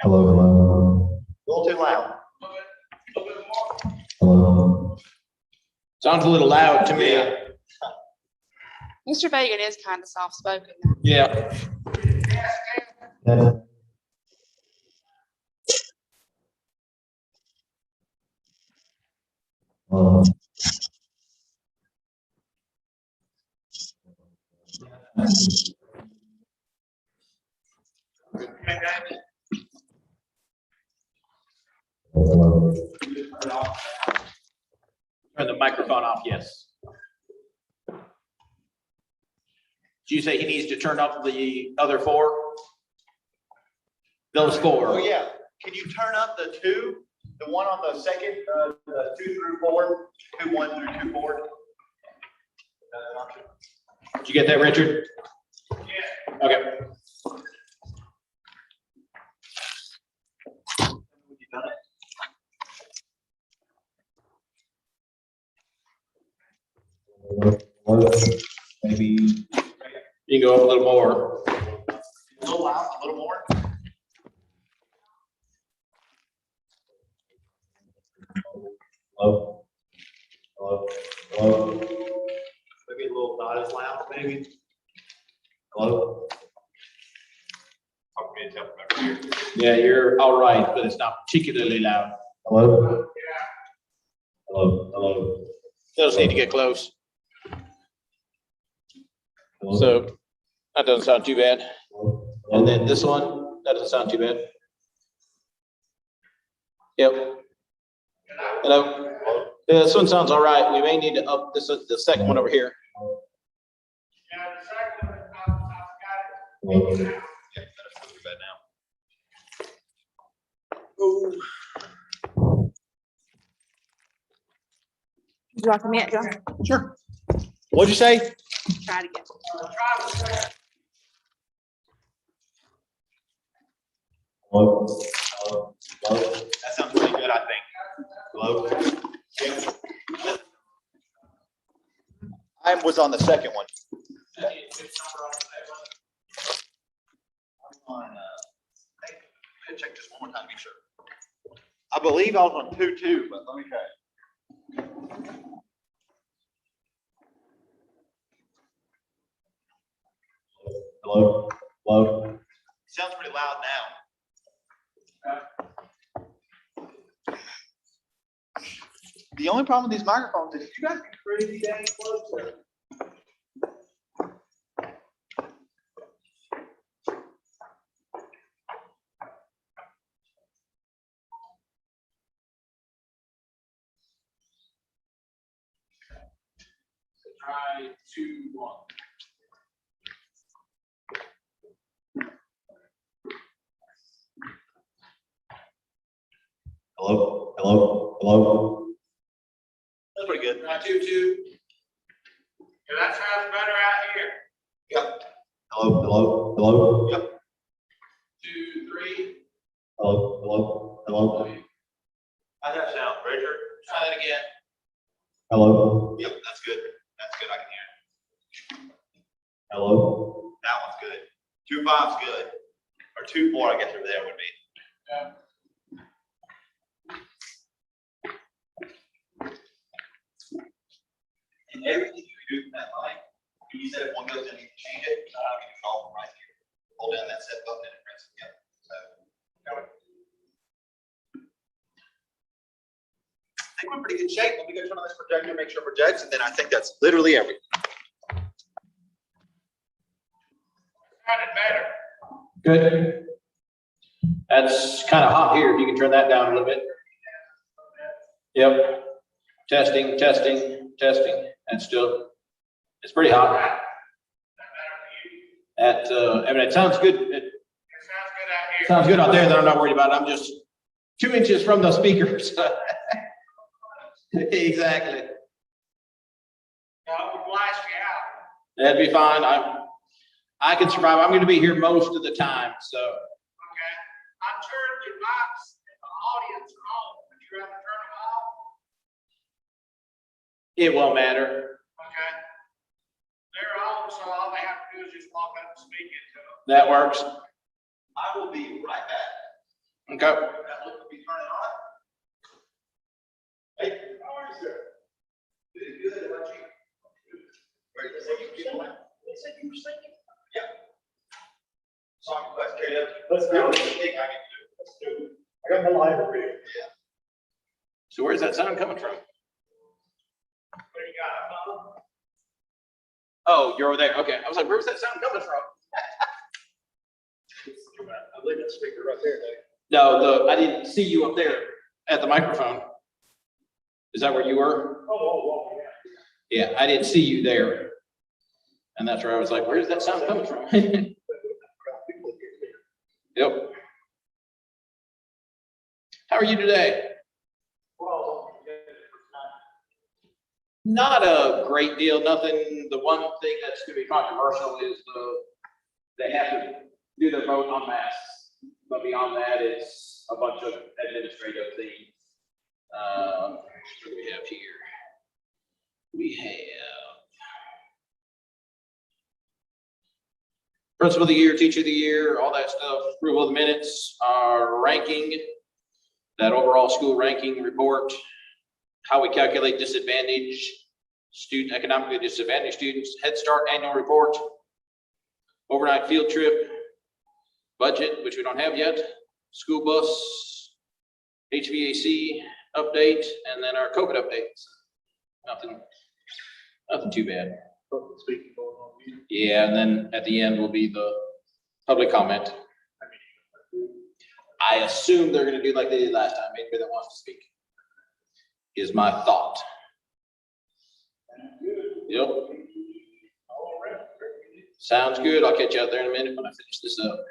Hello, hello. A little too loud. Hello. Sounds a little loud to me. Mr. Fagan is kind of soft spoken. Yeah. Yes. Hello. Hello. Turn the microphone off, yes. Did you say he needs to turn up the other four? Those four. Oh, yeah. Can you turn up the two? The one on the second, the 2 through 4, 2, 1 through 2, 4? Did you get that, Richard? Yeah. Okay. Hello. Maybe. You can go up a little more. A little loud, a little more. Hello. Hello. Hello. Maybe a little not as loud, maybe. Hello. Talk to me and tell me over here. Yeah, you're all right, but it's not particularly loud. Hello. Hello. Hello. Those need to get close. Hello. So that doesn't sound too bad. Hello. And then this one, that doesn't sound too bad. Yep. Hello. Yeah, this one sounds all right. We may need to up this, the second one over here. Hello. Yeah, that's not too bad now. Ooh. Would you like a minute, John? Sure. What'd you say? Try it again. Hello. Hello. Hello. That sounds pretty good, I think. Hello? Yeah. I was on the second one. Check this one more time to be sure. I believe I was on 2, 2, but let me try. Hello. Hello. Sounds pretty loud now. The only problem with these microphones is you guys get pretty dang close to it. Try 2, 1. Hello. Hello. Hello. That's pretty good. Try 2, 2. Yeah, that sounds better out here. Yep. Hello. Hello. Hello. Yep. 2, 3. Hello. Hello. Hello. How's that sound, Richard? Try that again. Hello. Yep, that's good. That's good. I can hear it. Hello. That one's good. 2, 5's good. Or 2, 4, I guess over there would be. Yeah. And everything you do from that line, when you said if one goes in, you can change it, you can control from right here. Hold down that set button and it press it together. So. I think we're in pretty good shape. Let me go turn on this projector, make sure it projects, and then I think that's literally everything. Sounded better. Good. That's kind of hot here. If you can turn that down a little bit. Yep. Testing, testing, testing. And still, it's pretty hot. At, I mean, it sounds good. It It sounds good out here. sounds good out there. That I'm not worried about. I'm just 2 inches from the speakers. Exactly. No, it would blast you out. That'd be fine. I can survive. I'm going to be here most of the time. So Okay. I'm sure your mics in the audience are on. Would you rather turn them off? it won't matter. Okay. They're on, so all they have to do is just walk up and speak into them. That works. I will be right back. Okay. That look will be turning on. Hey, how are you, sir? Good, good, how about you? Where you people at? They said you were singing. Yeah. Song request, karaoke. Let's do it. Think I can do it. Let's do it. I got my library. Yeah. So where's that sound coming from? What do you got? Oh, you're over there. Okay. I was like, where's that sound coming from? I believe that speaker right there, Dave. No, I didn't see you up there at the microphone. Is that where you were? Oh, yeah. Yeah, I didn't see you there. And that's where I was like, where's that sound coming from? Yep. How are you today? Not a great deal, nothing. The one thing that's gonna be controversial is they have to do their vote on masks. But beyond that, it's a bunch of administrative things. What do we have here? We have Principal of the Year, Teacher of the Year, all that stuff, approval of the minutes, our ranking, that overall school ranking report, how we calculate economically disadvantaged students, Head Start annual report, overnight field trip, budget, which we don't have yet, school bus, HVAC update, and then our COVID updates. Nothing too bad. Speaking going on here. Yeah, and then at the end will be the public comment. I assume they're gonna do like they did last time, anybody that wants to speak. Is my thought. Yep. Sounds good. I'll catch you out there in a minute when I finish this up.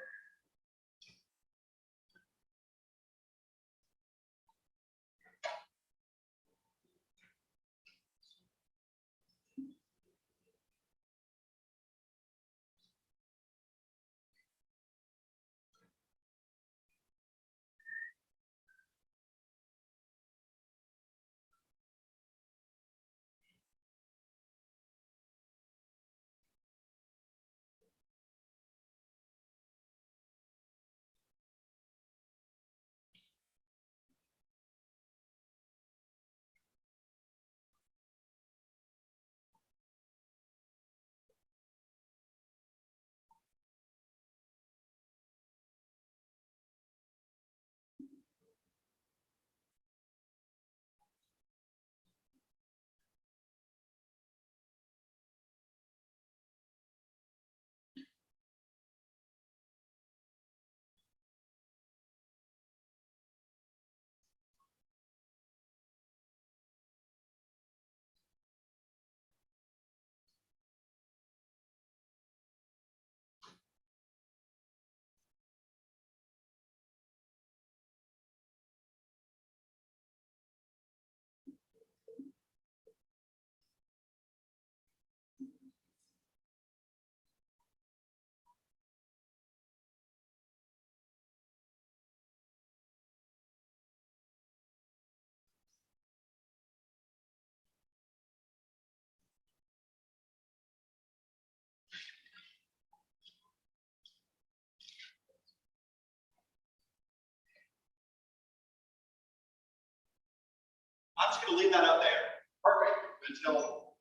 I'm just gonna leave that up there. Perfect. Until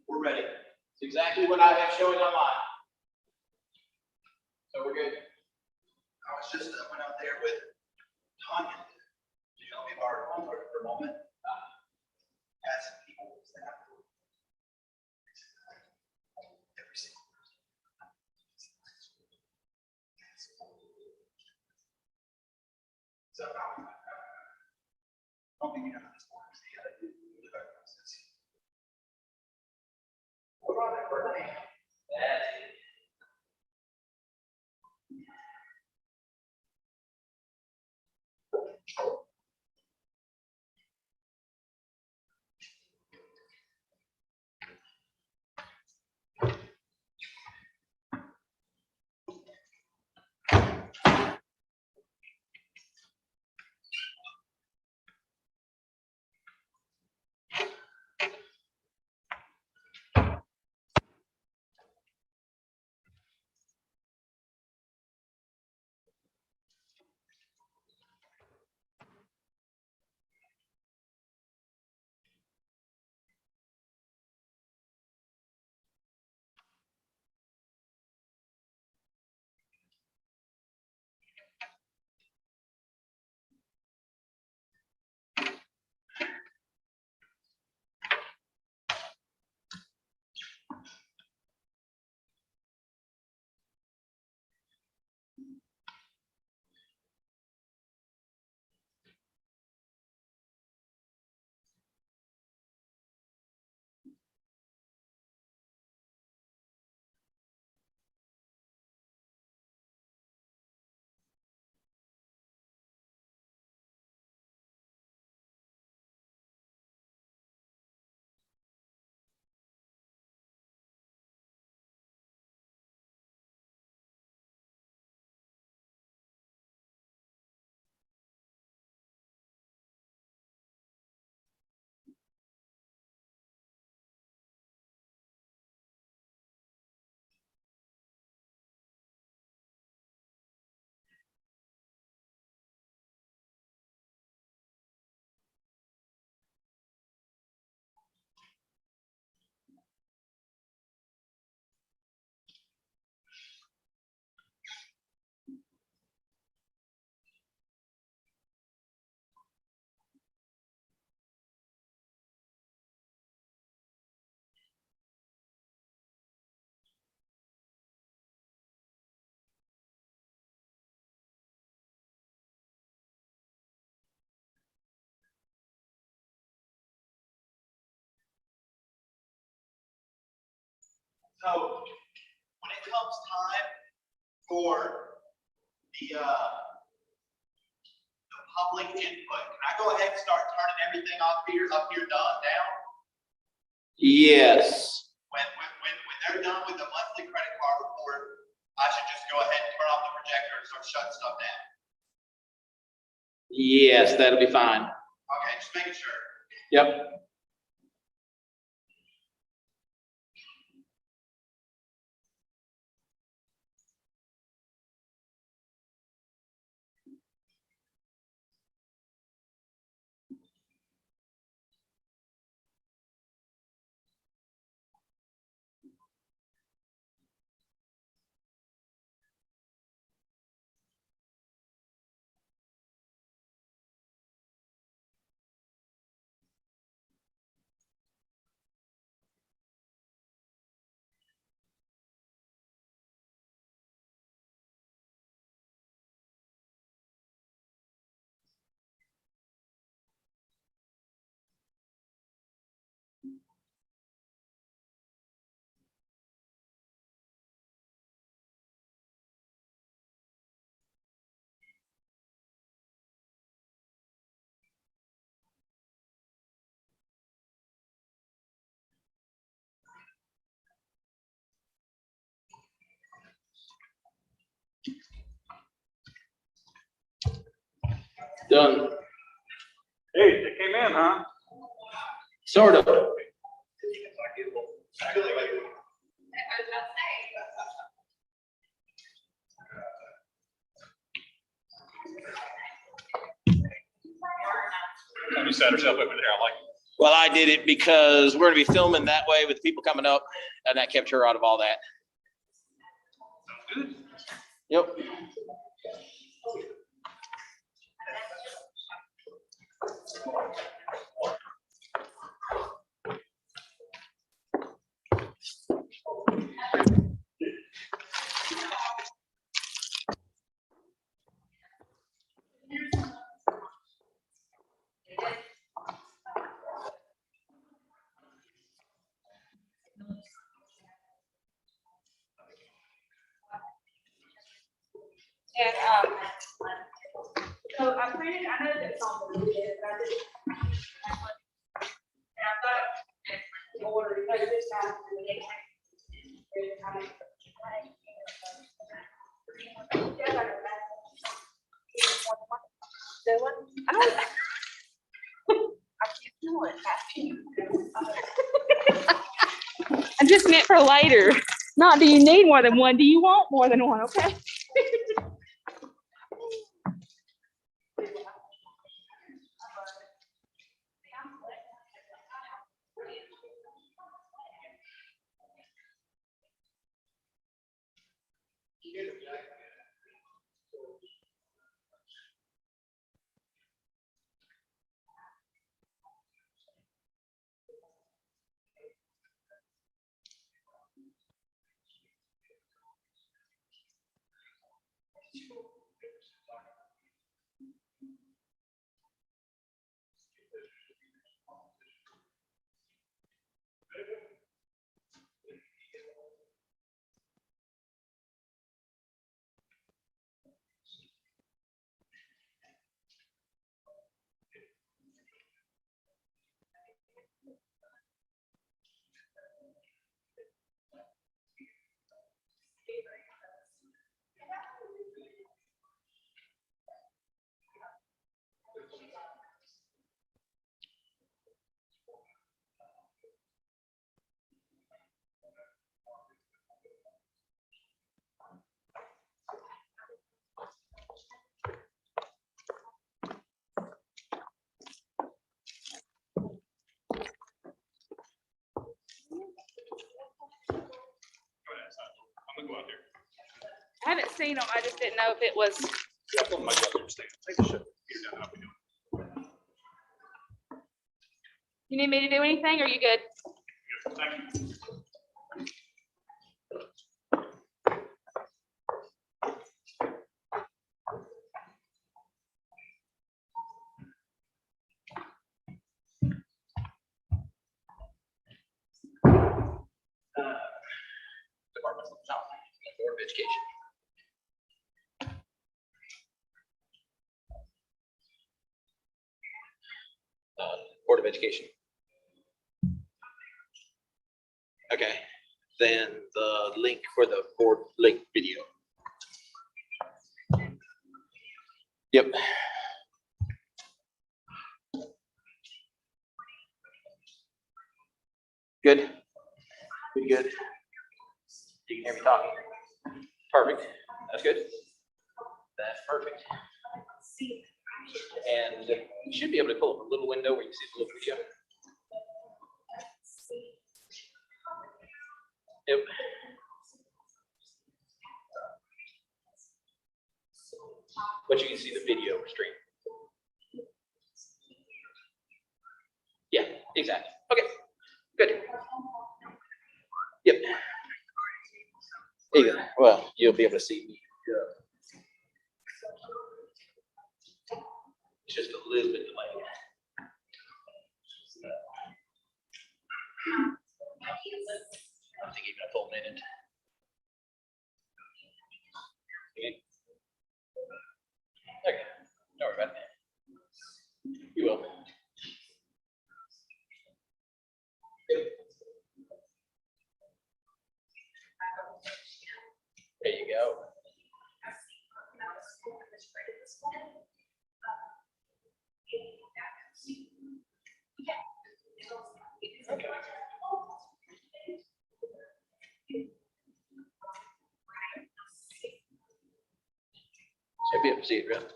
we're ready. It's exactly what I have showing online. So we're good. I was just, went out there with Tanya. You know, we borrowed one for a moment. Asking people, what's that? Every single person. So, I don't think you know how this works. You gotta do the back process. What about that birthday? That's it. So when it comes time for the public input, can I go ahead and start turning everything up here, down? Yes. When they're done with the monthly credit card report, I should just go ahead and turn off the projector and start shutting stuff down. Yes, that'll be fine. Okay, just making sure. Yep. Done. Hey, they came in, huh? Sort of. You set herself over there, I like it. Well, I did it because we're gonna be filming that way with people coming up, and that kept her out of all that. Sounds good. Yep. And, so I printed, I know that song, but I didn't. And I thought, in order, because this time, the next time. I don't. I can't do it. I just meant for later. Not do you need more than one, do you want more than one, okay? I'm gonna go out there. I haven't seen them, I just didn't know if it was. Yeah, I told them I'd go upstairs. Take a shit. You're done, I'll be doing You need me to do anything, or are you good? it. Thank you. Education. Okay, then the link for the board link video. Yep. Good. Good. You can hear me talking. Perfect. That's good. That's perfect. And you should be able to pull up a little window where you see the little video. Yep. But you can see the video stream. Yeah, exactly. Okay, good. Yep. There you go. Well, you'll be able to see me. It's just a little bit delayed. I'm thinking a full minute. Okay, don't worry about that. You will. There you go. Okay. Should be able to see it, right?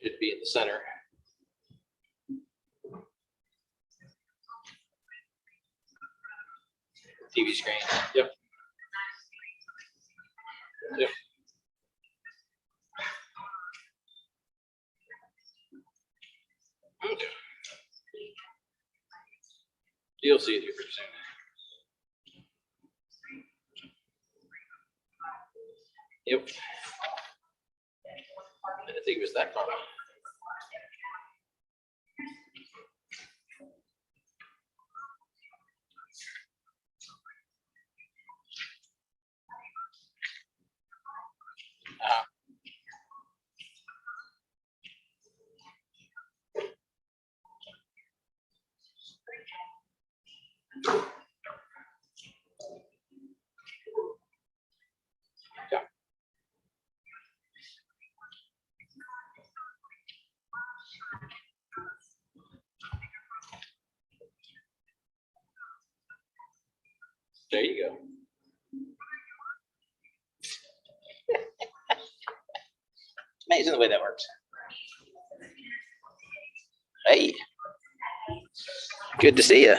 Should be in the center. TV screen. Yep. Yep. Okay. You'll see it here pretty soon. Yep. I didn't think it was that far. Yeah. There you go. Amazing the way that works. Hey, good to see you.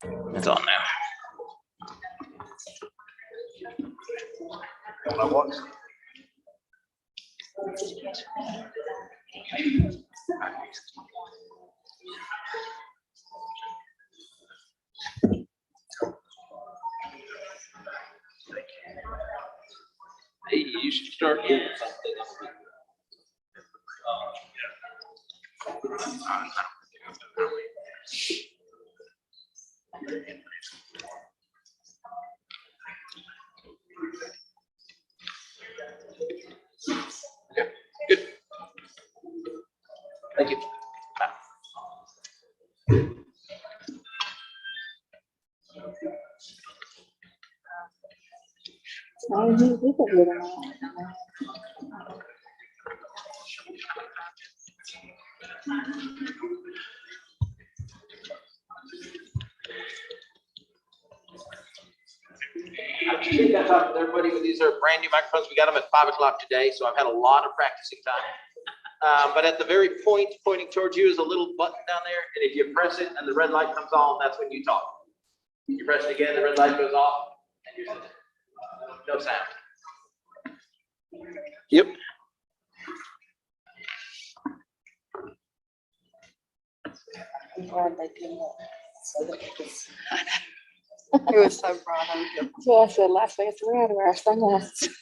It's on now. Hey, you should start doing something. Okay, good. Thank you. I think I talked with everybody, but these are brand new microphones. We got them at 5 o'clock today, so I've had a lot of practicing time. But at the very point pointing towards you is a little button down there, and if you press it and the red light comes on, that's when you talk. You press it again, the red light goes off, and you're no sound. Yep. I'm glad they did that. So that it was- It was so broad. That's what I said last week. We're out of our sunglasses.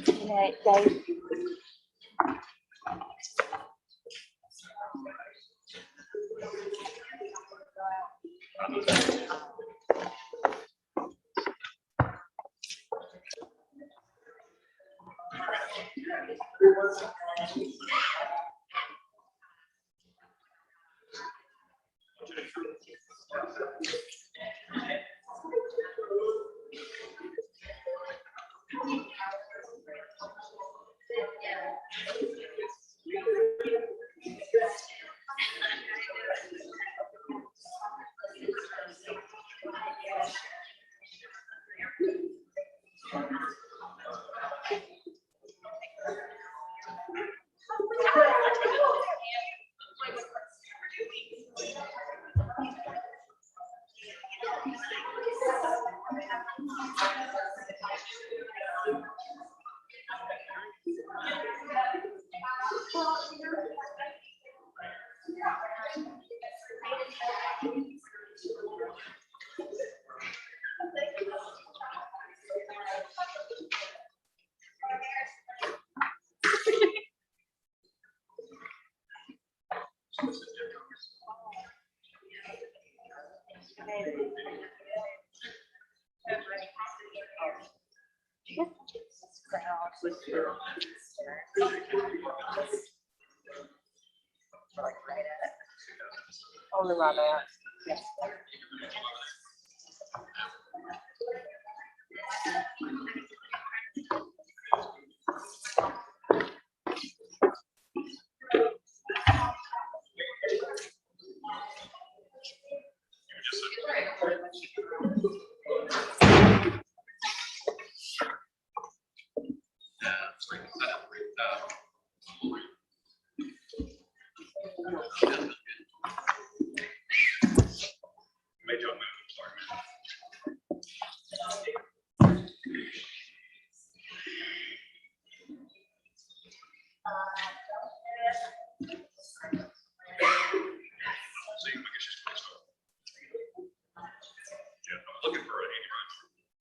Good night, Dave. Only right now. Yes. Made you a move, sorry. So you, I guess just place it. Yeah, I'm looking for an Andy Ryan.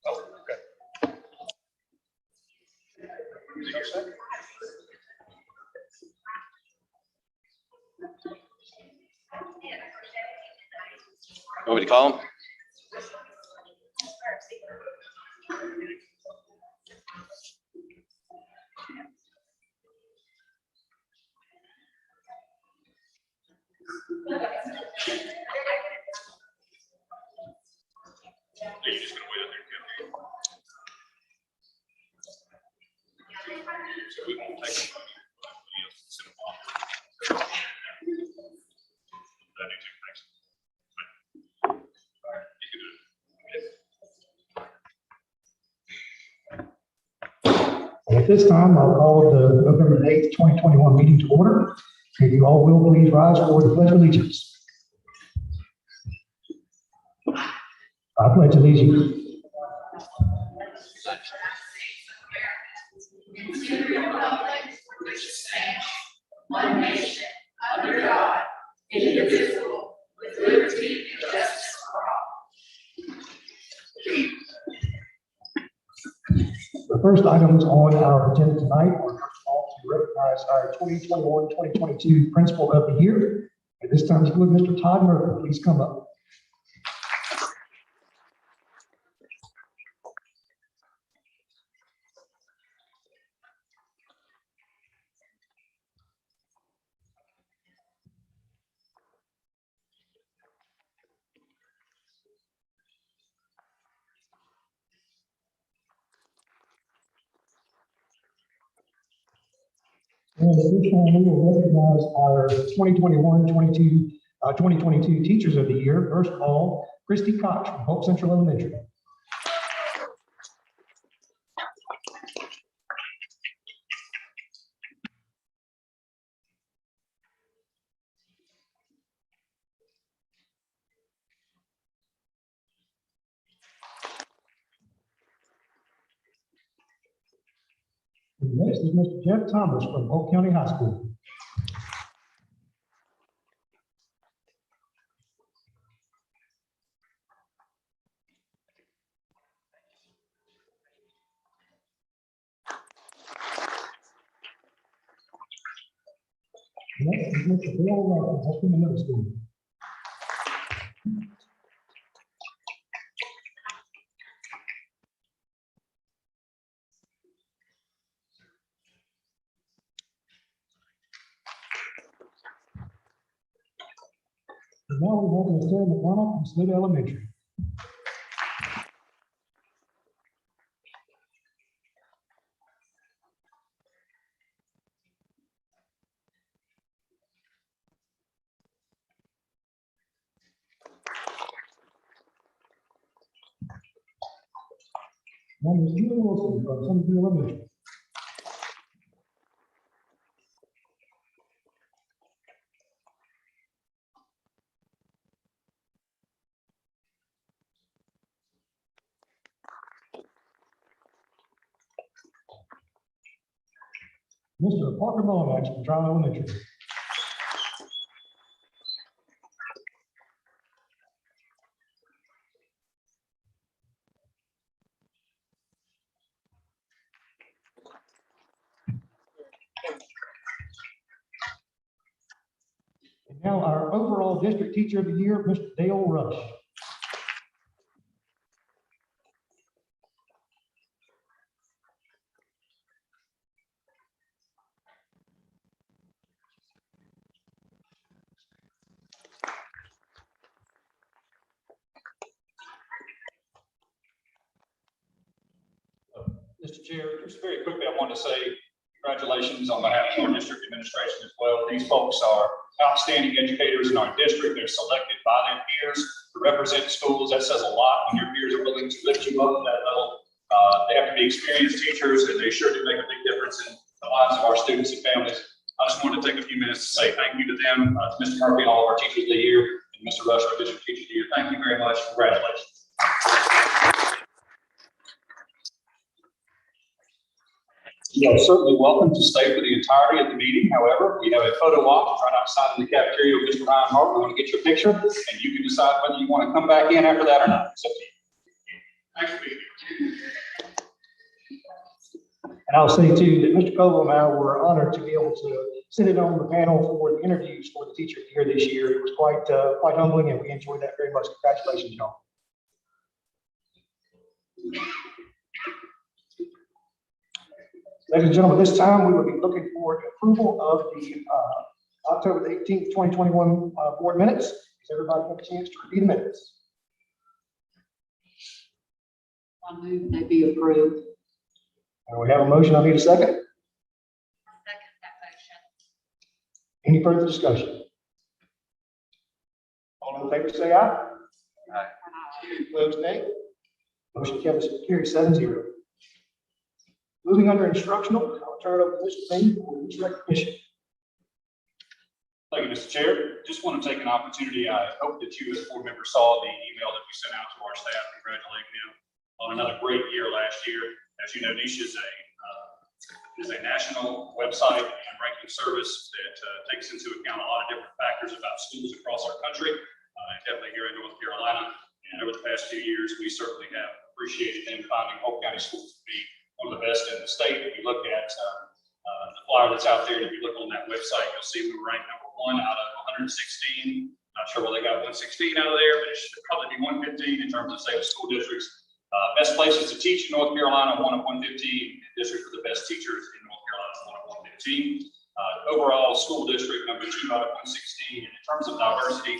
Oh, okay. Is it your second? Want me to call him? Yeah, you're just gonna wait out there. So we won't take it. Sit them off. That'd be too nice. All right, you can do it. At this time, I'll call the November 8th, 2021 meeting to order. If you all will please rise for the pledge of allegiance. I pledge allegiance one nation, under God, indivisible, with liberty and justice for all. The first items on our agenda tonight are first of all to recognize our 2021-2022 Principal of the Year. At this time, would Mr. Todd Murphy please come up? And at this time, we will recognize our 2021-22 Teachers of the Year. First of all, Christy Cox from Hope Central Elementary. And next is Mr. Jeff Thomas from Polk County High School. Next is Mr. Bill Ruff from Hopkins Middle School. And now we have Mr. McDonald from Smith Elementary. Now Ms. Julie Wilson from Sunnyview Elementary. Mr. Parker Mullinax from Trial Elementary. And now our overall district teacher of the year, Mr. Dale Rush. Mr. Chair, just very quickly, I want to say congratulations on behalf of our district administration as well. These folks are outstanding educators in our district. They're selected by their peers to represent schools. That says a lot when your peers are willing to lift you up to that level. They have to be experienced teachers, and they sure do make a big difference in the lives of our students and families. I just wanted to take a few minutes to say thank you to them, to Mr. Murphy and all of our teachers of the year, and Mr. Rush, our district teacher of the year. Thank you very much. Congratulations. You are certainly welcome to stay for the entirety of the meeting. However, we have a photo op right outside in the cafeteria with Mr. Ryan Hart. We want to get your picture, and you can decide whether you want to come back in after that or not. It's up to you. Thanks for being here. And I'll say too that Mr. Coble and I were honored to be able to sit in on the panel for the interviews for the teacher of the year this year. It was quite humbling, and we enjoyed that very much. Congratulations, y'all. Ladies and gentlemen, this time we will be looking for approval of the October the 18th, 2021 board minutes. Has everybody had a chance to review the minutes? I move they be approved. And we have a motion. I need a second. Second that motion. Any further discussion? All in favor, say aye. Opposed, nay. Motion carries 7-0. Moving under instructional, I'll turn it over to Mr. Payne for each recognition. Thank you, Mr. Chair. Just want to take an opportunity. I hope that you as board members saw the email that we sent out to our staff congratulating them on another great year last year. As you know, NICE is a national website and ranking service that takes into account a lot of different factors about schools across our country, and definitely here in North Carolina. And over the past few years, we certainly have appreciated them finding Polk County schools to be one of the best in the state. If you look at the flyer that's out there, and if you look on that website, you'll see we were ranked number 1 out of 116. Not sure where they got 116 out of there, but it should probably be 115 in terms of state school districts. Best places to teach in North Carolina, 1 of 115. District with the best teachers in North Carolina, 1 of 115. Overall, school district number 2 out of 116. And in terms of diversity,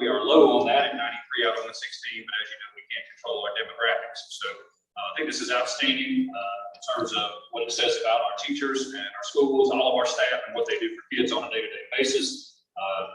we are low on that at 93 out of 116. But as you know, we can't control our demographics. So I think this is outstanding in terms of what it says about our teachers and our schools, all of our staff, and what they do for kids on a day-to-day basis.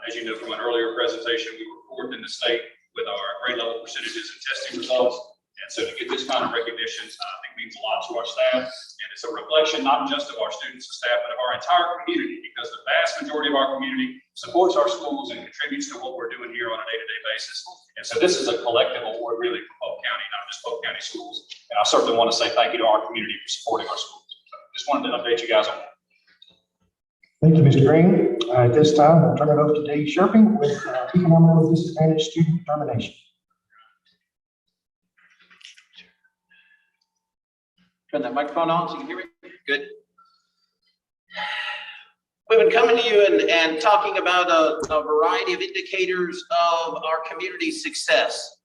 As you know from an earlier presentation, we were 4th in the state with our grade level percentages and testing results. And so to get this kind of recognition, I think means a lot to our staff. And it's a reflection not just of our students and staff, but of our entire community, because the vast majority of our community supports our schools and contributes to what we're doing here on a day-to-day basis. And so this is a collective award really for Polk County, not just Polk County schools. And I certainly want to say thank you to our community for supporting our schools. So just wanted to update you guys on that. Thank you, Mr. Green. At this time, I'll turn it over to Dave Sherping with economically disadvantaged student determination. Turn that microphone on so you can hear me. Good. We've been coming to you and talking about a variety of indicators of our community's success.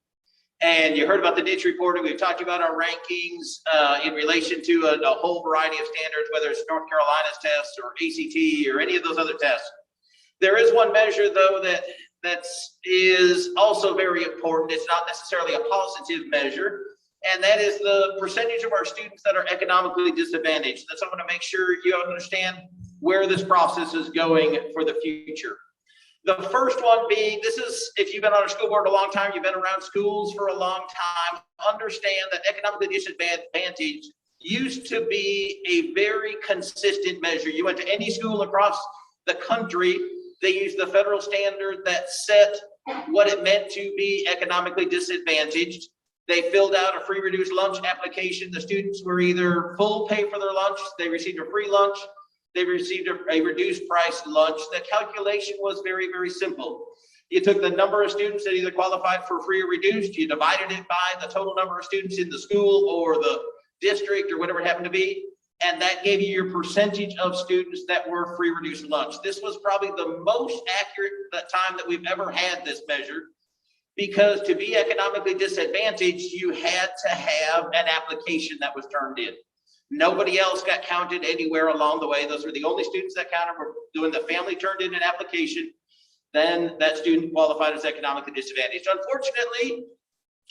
And you heard about the niche reporting. We've talked about our rankings in relation to a whole variety of standards, whether it's North Carolina's test or ACT or any of those other tests. There is one measure, though, that is also very important. It's not necessarily a positive measure, and that is the percentage of our students that are economically disadvantaged. That's something to make sure you understand where this process is going for the future. The first one being, this is, if you've been on a school board a long time, you've been around schools for a long time, understand that economically disadvantaged used to be a very consistent measure. You went to any school across the country, they used the federal standard that set what it meant to be economically disadvantaged. They filled out a free reduced lunch application. The students were either full pay for their lunch, they received a free lunch, they received a reduced price lunch. The calculation was very, very simple. You took the number of students that either qualified for free or reduced, you divided it by the total number of students in the school or the district or whatever it happened to be, and that gave you your percentage of students that were free reduced lunch. This was probably the most accurate time that we've ever had this measure, because to be economically disadvantaged, you had to have an application that was turned in. Nobody else got counted anywhere along the way. Those were the only students that counted. Were doing the family turned in an application, then that student qualified as economically disadvantaged. Unfortunately,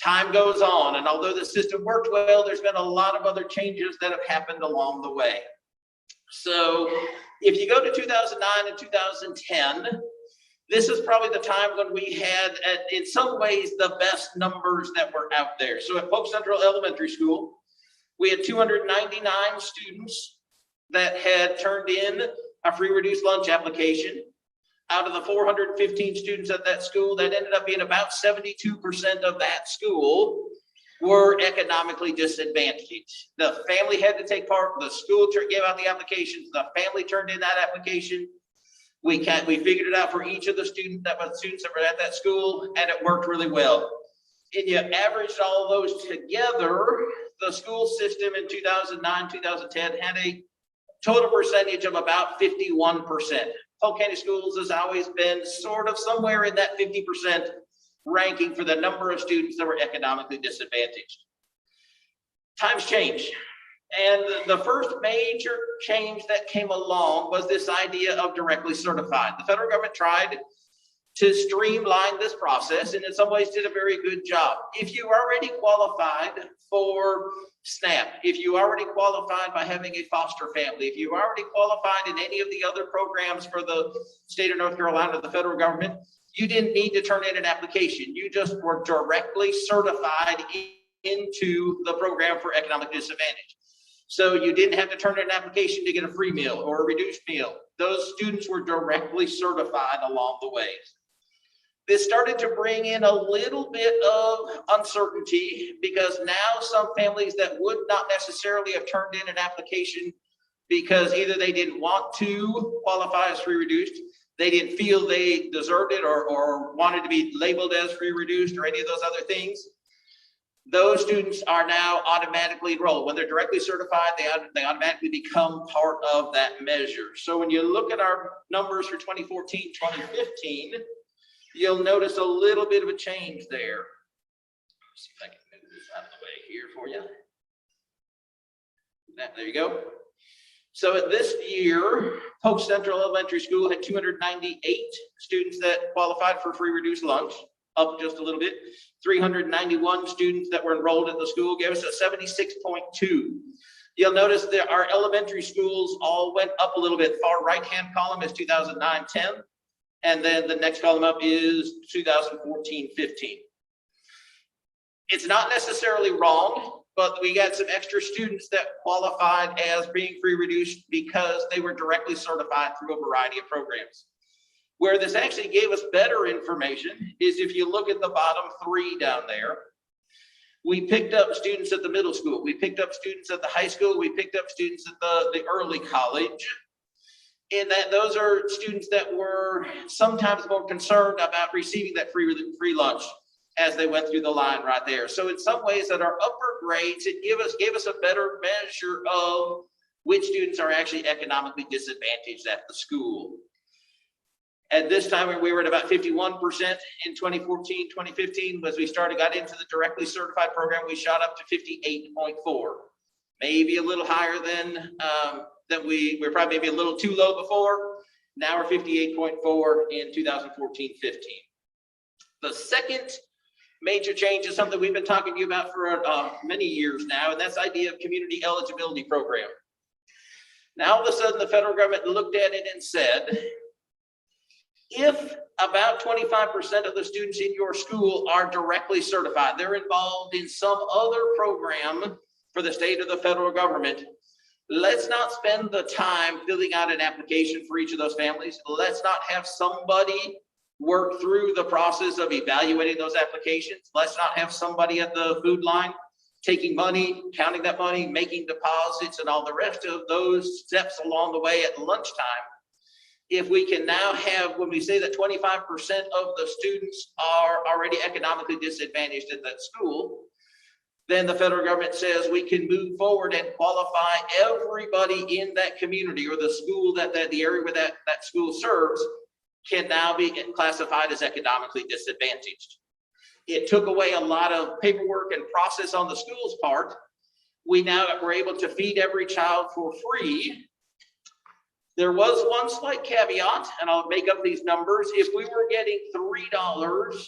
time goes on, and although the system worked well, there's been a lot of other changes that have happened along the way. So if you go to 2009 and 2010, this is probably the time when we had, in some ways, the best numbers that were out there. So at Polk Central Elementary School, we had 299 students that had turned in a free reduced lunch application. Out of the 415 students at that school, that ended up being about 72% of that school were economically disadvantaged. The family had to take part, the school gave out the applications, the family turned in that application. We figured it out for each of the students that were at that school, and it worked really well. And you averaged all those together, the school system in 2009, 2010 had a total percentage of about 51%. Polk County Schools has always been sort of somewhere in that 50% ranking for the number of students that were economically disadvantaged. Times change. And the first major change that came along was this idea of directly certified. The federal government tried to streamline this process, and in some ways did a very good job. If you already qualified for SNAP, if you already qualified by having a foster family, if you already qualified in any of the other programs for the state of North Carolina, the federal government, you didn't need to turn in an application. You just were directly certified into the program for economic disadvantage. So you didn't have to turn in an application to get a free meal or a reduced meal. Those students were directly certified along the way. This started to bring in a little bit of uncertainty because now some families that would not necessarily have turned in an application because either they didn't want to qualify as free reduced, they didn't feel they deserved it or wanted to be labeled as free reduced or any of those other things, those students are now automatically enrolled. When they're directly certified, they automatically become part of that measure. So when you look at our numbers for 2014, 2015, you'll notice a little bit of a change there. Let's see if I can move this out of the way here for you. There you go. So at this year, Polk Central Elementary School had 298 students that qualified for free reduced lunch, up just a little bit. 391 students that were enrolled at the school gave us a 76.2. You'll notice that our elementary schools all went up a little bit. Far right-hand column is 2009-10. And then the next column up is 2014-15. It's not necessarily wrong, but we got some extra students that qualified as being free reduced because they were directly certified through a variety of programs. Where this actually gave us better information is if you look at the bottom three down there, we picked up students at the middle school, we picked up students at the high school, we picked up students at the early college. In that those are students that were sometimes more concerned about receiving that free lunch as they went through the line right there. So in some ways at our upper grades, it gave us a better measure of which students are actually economically disadvantaged at the school. At this time, we were at about 51% in 2014, 2015. As we got into the directly certified program, we shot up to 58.4, maybe a little higher than we were probably maybe a little too low before. Now we're 58.4 in 2014-15. The second major change is something we've been talking to you about for many years now, and that's the idea of community eligibility program. Now all of a sudden the federal government looked at it and said, if about 25% of the students in your school are directly certified, they're involved in some other program for the state or the federal government, let's not spend the time filling out an application for each of those families. Let's not have somebody work through the process of evaluating those applications. Let's not have somebody at the food line taking money, counting that money, making deposits, and all the rest of those steps along the way at lunchtime. If we can now have, when we say that 25% of the students are already economically disadvantaged at that school, then the federal government says we can move forward and qualify everybody in that community or the school that the area where that school serves can now be classified as economically disadvantaged. It took away a lot of paperwork and process on the school's part. We now were able to feed every child for free. There was one slight caveat, and I'll make up these numbers. If we were getting $3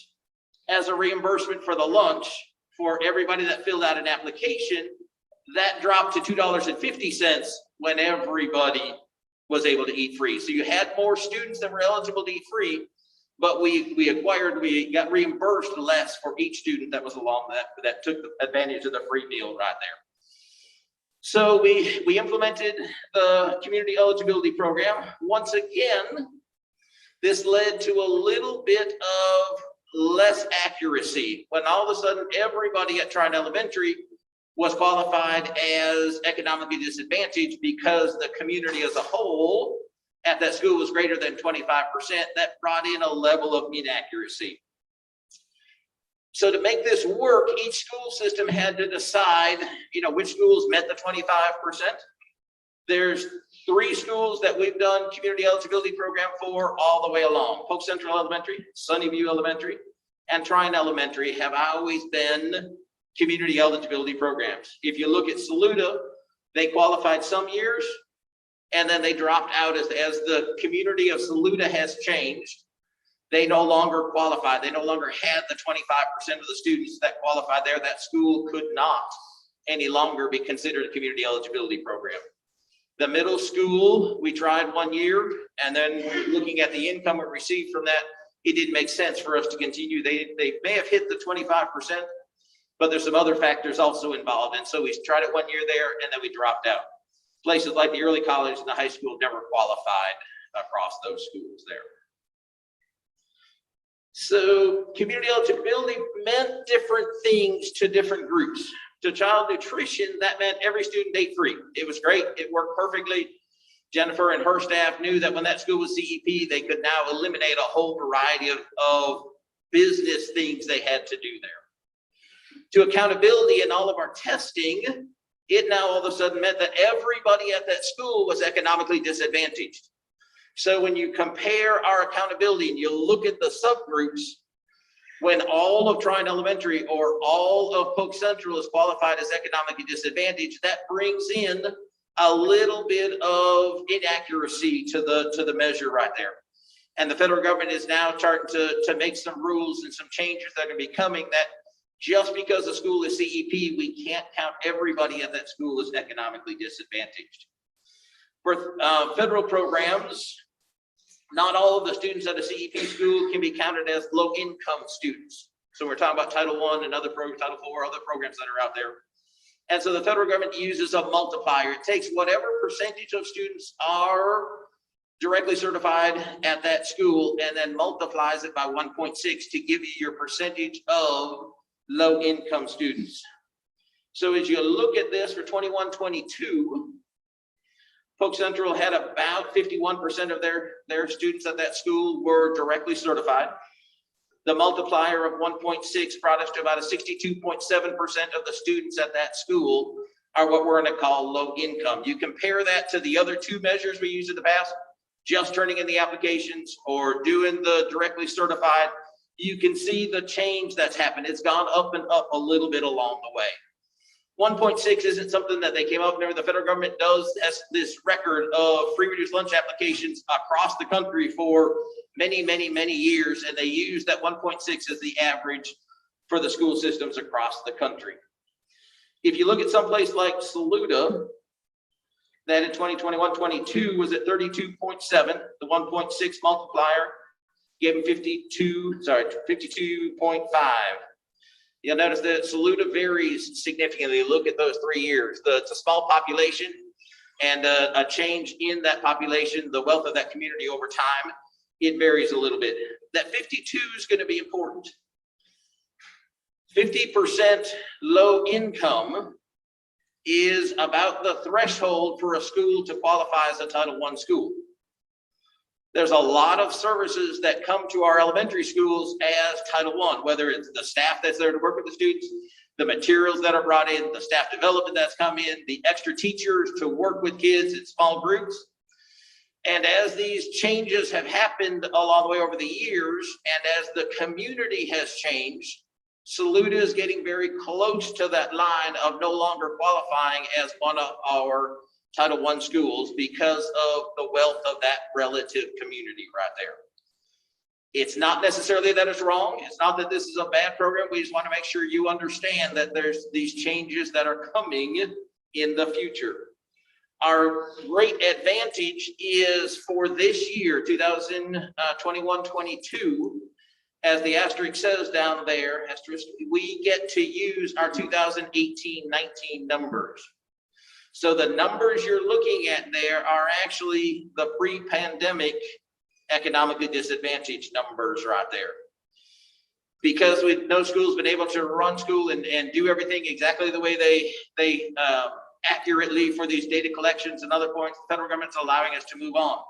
as a reimbursement for the lunch for everybody that filled out an application, that dropped to $2.50 when everybody was able to eat free. So you had more students that were eligible to eat free, but we got reimbursed less for each student that was along that took advantage of the free meal right there. So we implemented the community eligibility program. Once again, this led to a little bit of less accuracy when all of a sudden everybody at Tryon Elementary was qualified as economically disadvantaged because the community as a whole at that school was greater than 25%. That brought in a level of inaccuracy. So to make this work, each school system had to decide, which schools met the 25%. There's 3 schools that we've done community eligibility program for all the way along. Polk Central Elementary, Sunnyview Elementary, and Tryon Elementary have always been community eligibility programs. If you look at Saluda, they qualified some years, and then they dropped out as the community of Saluda has changed. they no longer qualified. They no longer had the 25% of the students that qualified there. That school could not any longer be considered a community eligibility program. The middle school, we tried 1 year, and then looking at the income we received from that, it didn't make sense for us to continue. They may have hit the 25%, but there's some other factors also involved. And so we tried it 1 year there, and then we dropped out. Places like the early college and the high school never qualified across those schools there. So community eligibility meant different things to different groups. To child nutrition, that meant every student ate free. It was great. It worked perfectly. Jennifer and her staff knew that when that school was CEP, they could now eliminate a whole variety of business things they had to do there. To accountability and all of our testing, it now all of a sudden meant that everybody at that school was economically disadvantaged. So when you compare our accountability and you look at the subgroups, when all of Tryon Elementary or all of Polk Central is qualified as economically disadvantaged, that brings in a little bit of inaccuracy to the measure right there. And the federal government is now starting to make some rules and some changes that are going to be coming, that just because the school is CEP, we can't count everybody at that school as economically disadvantaged. For federal programs, not all of the students at a CEP school can be counted as low-income students. So we're talking about Title I and other programs, Title IV, other programs that are out there. And so the federal government uses a multiplier. It takes whatever percentage of students are directly certified at that school and then multiplies it by 1.6 to give you your percentage of low-income students. So as you look at this for 21-22, Polk Central had about 51% of their students at that school were directly certified. The multiplier of 1.6 brought us to about a 62.7% of the students at that school are what we're going to call low income. You compare that to the other two measures we used in the past, just turning in the applications or doing the directly certified, you can see the change that's happened. It's gone up and up a little bit along the way. 1.6 isn't something that they came up with. The federal government does this record of free reduced lunch applications across the country for many, many, many years, and they use that 1.6 as the average for the school systems across the country. If you look at someplace like Saluda, that in 2021-22 was at 32.7, the 1.6 multiplier gave them 52.5. You'll notice that Saluda varies significantly. Look at those 3 years. It's a small population, and a change in that population, the wealth of that community over time, it varies a little bit. That 52 is going to be important. 50% low income is about the threshold for a school to qualify as a Title I school. There's a lot of services that come to our elementary schools as Title I, whether it's the staff that's there to work with the students, the materials that are brought in, the staff development that's come in, the extra teachers to work with kids in small groups. And as these changes have happened along the way over the years, and as the community has changed, Saluda is getting very close to that line of no longer qualifying as one of our Title I schools because of the wealth of that relative community right there. It's not necessarily that it's wrong. It's not that this is a bad program. We just want to make sure you understand that there's these changes that are coming in the future. Our great advantage is for this year, 2021-22, as the asterisk says down there, asterisk, we get to use our 2018-19 numbers. So the numbers you're looking at there are actually the pre-pandemic economically disadvantaged numbers right there. Because no school's been able to run school and do everything exactly the way they accurately for these data collections and other points, the federal government's allowing us to move on.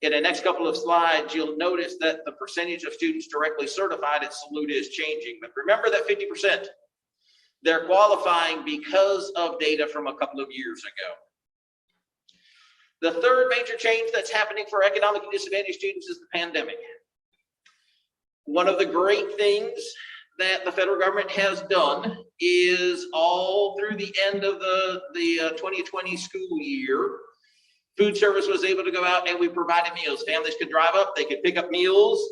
In the next couple of slides, you'll notice that the percentage of students directly certified at Saluda is changing. But remember that 50%. They're qualifying because of data from a couple of years ago. The third major change that's happening for economically disadvantaged students is the pandemic. One of the great things that the federal government has done is all through the end of the 2020 school year, food service was able to go out and we provided meals. Families could drive up, they could pick up meals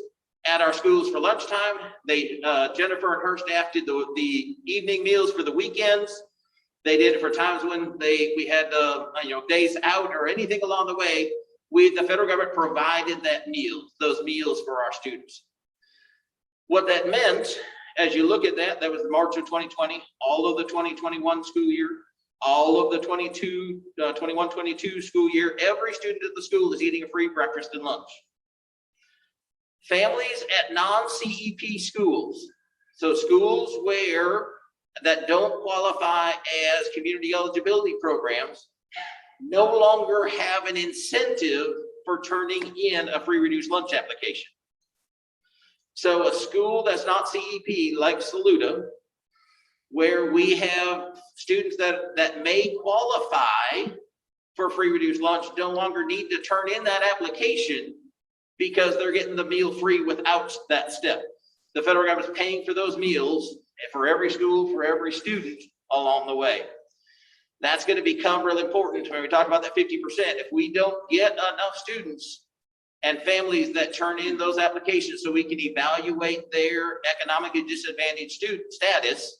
at our schools for lunchtime. They, Jennifer and her staff did the evening meals for the weekends. They did it for times when we had, days out or anything along the way. The federal government provided those meals for our students. What that meant, as you look at that was March of 2020, all of the 2021 school year, all of the 21-22 school year, every student at the school is eating a free breakfast and lunch. Families at non-CEP schools, so schools that don't qualify as community eligibility programs, no longer have an incentive for turning in a free reduced lunch application. So a school that's not CEP, like Saluda, where we have students that may qualify for free reduced lunch, no longer need to turn in that application because they're getting the meal free without that step. The federal government is paying for those meals for every school, for every student along the way. That's going to become real important when we talk about that 50%. If we don't get enough students and families that turn in those applications so we can evaluate their economically disadvantaged student status,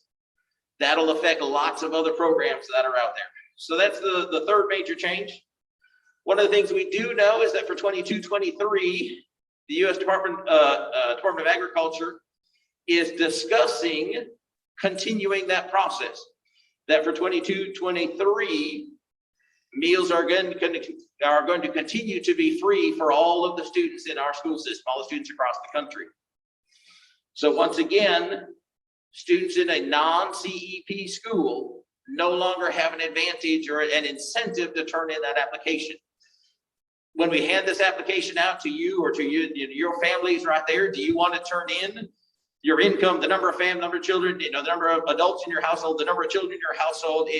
that'll affect lots of other programs that are out there. So that's the third major change. One of the things we do know is that for 22-23, the U.S. Department of Agriculture is discussing continuing that process. That for 22-23, meals are going to continue to be free for all of the students in our school system, all the students across the country. So once again, students in a non-CEP school no longer have an advantage or an incentive to turn in that application. When we hand this application out to you or to your families right there, do you want to turn in your income, the number of children, the number of adults in your household, the number of children in your household?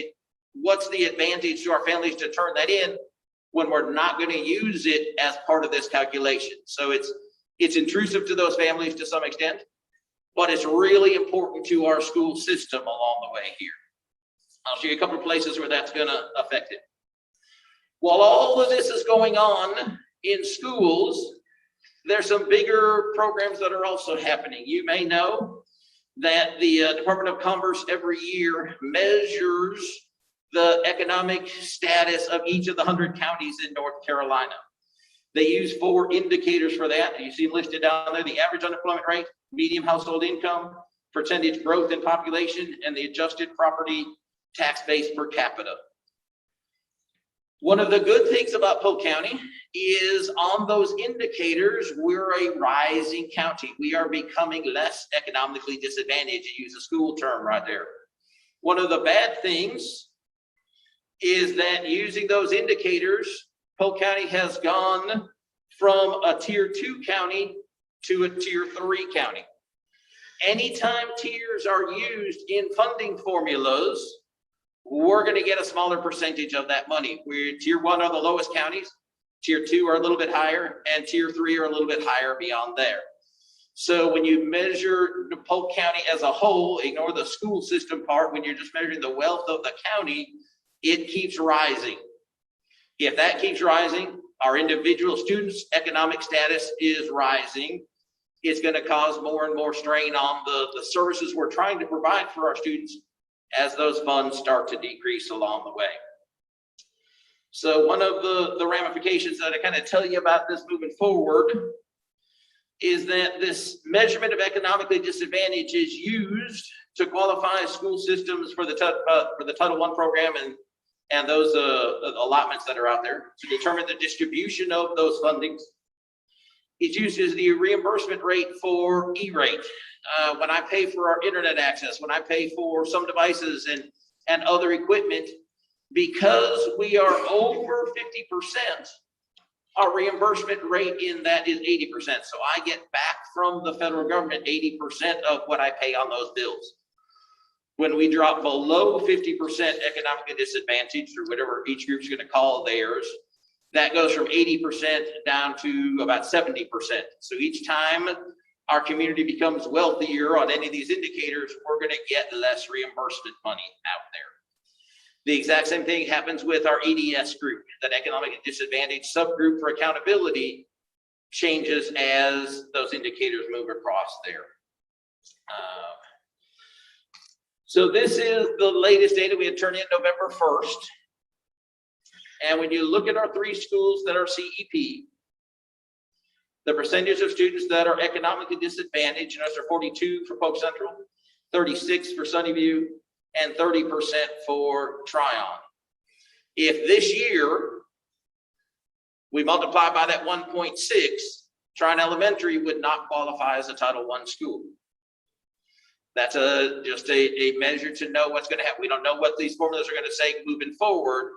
What's the advantage to our families to turn that in when we're not going to use it as part of this calculation? So it's intrusive to those families to some extent, but it's really important to our school system along the way here. I'll show you a couple of places where that's going to affect it. While all of this is going on in schools, there's some bigger programs that are also happening. You may know that the Department of Commerce every year measures the economic status of each of the 100 counties in North Carolina. They use 4 indicators for that. You see listed down there: the average unemployment rate, median household income, percentage growth in population, and the adjusted property tax base per capita. One of the good things about Polk County is on those indicators, we're a rising county. We are becoming less economically disadvantaged, to use a school term right there. One of the bad things is that using those indicators, Polk County has gone from a tier 2 county to a tier 3 county. Anytime tiers are used in funding formulas, we're going to get a smaller percentage of that money. Tier 1 are the lowest counties, tier 2 are a little bit higher, and tier 3 are a little bit higher beyond there. So when you measure the Polk County as a whole, ignore the school system part, when you're just measuring the wealth of the county, it keeps rising. If that keeps rising, our individual students' economic status is rising. It's going to cause more and more strain on the services we're trying to provide for our students as those funds start to decrease along the way. So one of the ramifications that I kind of tell you about this moving forward is that this measurement of economically disadvantaged is used to qualify school systems for the Title I program and those allotments that are out there to determine the distribution of those fundings. It's used as the reimbursement rate for E-rate. When I pay for our internet access, when I pay for some devices and other equipment, because we are over 50%, our reimbursement rate in that is 80%. So I get back from the federal government 80% of what I pay on those bills. When we drop below 50% economically disadvantaged, or whatever each group's going to call theirs, that goes from 80% down to about 70%. So each time our community becomes wealthier on any of these indicators, we're going to get less reimbursement money out there. The exact same thing happens with our EDS group, that economically disadvantaged subgroup for accountability. changes as those indicators move across there. So this is the latest data we had turned in November 1st. And when you look at our 3 schools that are CEP, the percentage of students that are economically disadvantaged, and those are 42 for Polk Central, 36 for Sunnyview, and 30% for Tryon. If this year we multiply by that 1.6, Tryon Elementary would not qualify as a Title I school. That's just a measure to know what's going to happen. We don't know what these formulas are going to say moving forward,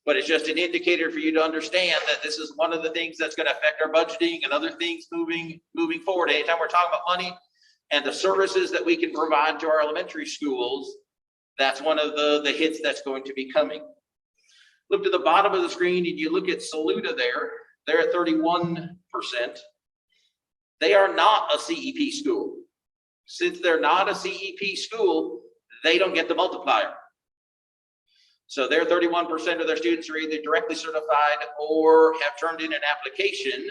but it's just an indicator for you to understand that this is one of the things that's going to affect our budgeting and other things moving forward. Anytime we're talking about money and the services that we can provide to our elementary schools, that's one of the hits that's going to be coming. Look to the bottom of the screen and you look at Saluda there, they're at 31%. They are not a CEP school. Since they're not a CEP school, they don't get the multiplier. So their 31% of their students are either directly certified or have turned in an application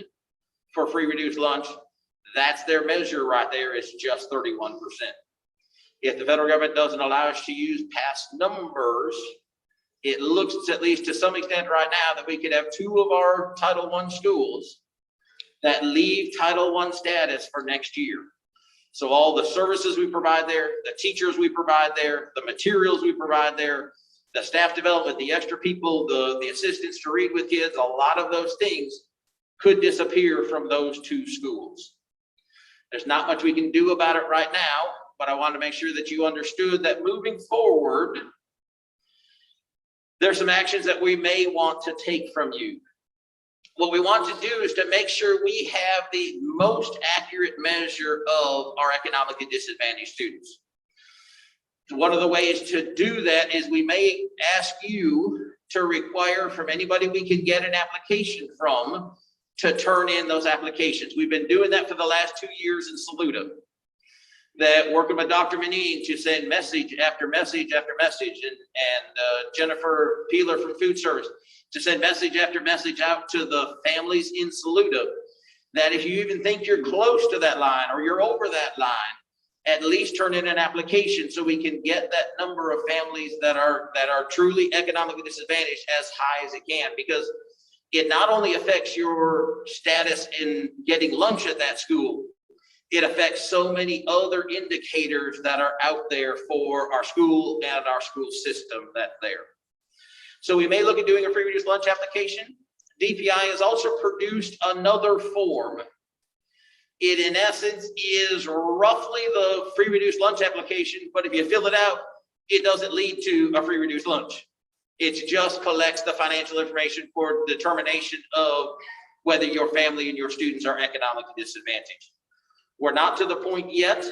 for free reduced lunch. That's their measure right there, is just 31%. If the federal government doesn't allow us to use past numbers, it looks, at least to some extent right now, that we could have 2 of our Title I schools that leave Title I status for next year. So all the services we provide there, the teachers we provide there, the materials we provide there, the staff development, the extra people, the assistants to read with kids, a lot of those things could disappear from those 2 schools. There's not much we can do about it right now, but I want to make sure that you understood that moving forward, there's some actions that we may want to take from you. What we want to do is to make sure we have the most accurate measure of our economically disadvantaged students. One of the ways to do that is we may ask you to require from anybody we can get an application from to turn in those applications. We've been doing that for the last 2 years in Saluda. That working with Dr. Manine to send message after message after message, and Jennifer Peeler from Food Service to send message after message out to the families in Saluda, that if you even think you're close to that line or you're over that line, at least turn in an application so we can get that number of families that are truly economically disadvantaged as high as it can, because it not only affects your status in getting lunch at that school, it affects so many other indicators that are out there for our school and our school system that's there. So we may look at doing a free reduced lunch application. DPI has also produced another form. It in essence is roughly the free reduced lunch application, but if you fill it out, it doesn't lead to a free reduced lunch. It just collects the financial information for determination of whether your family and your students are economically disadvantaged. We're not to the point yet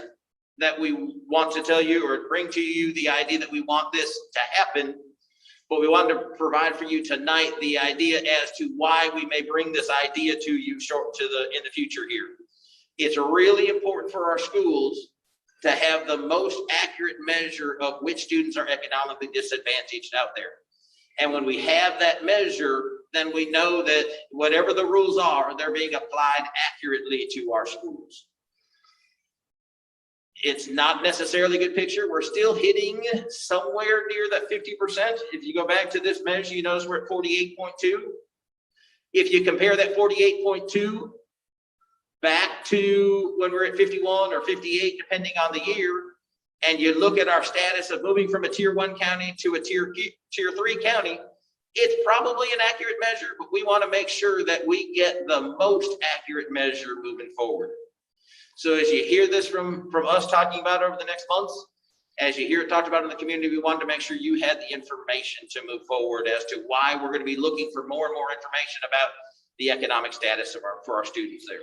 that we want to tell you or bring to you the idea that we want this to happen, but we wanted to provide for you tonight the idea as to why we may bring this idea to you in the future here. It's really important for our schools to have the most accurate measure of which students are economically disadvantaged out there. And when we have that measure, then we know that whatever the rules are, they're being applied accurately to our schools. It's not necessarily a good picture. We're still hitting somewhere near that 50%. If you go back to this measure, you notice we're at 48.2. If you compare that 48.2 back to when we're at 51 or 58, depending on the year, and you look at our status of moving from a tier 1 county to a tier 3 county, it's probably an accurate measure, but we want to make sure that we get the most accurate measure moving forward. So as you hear this from us talking about over the next months, as you hear it talked about in the community, we wanted to make sure you had the information to move forward as to why we're going to be looking for more and more information about the economic status for our students there.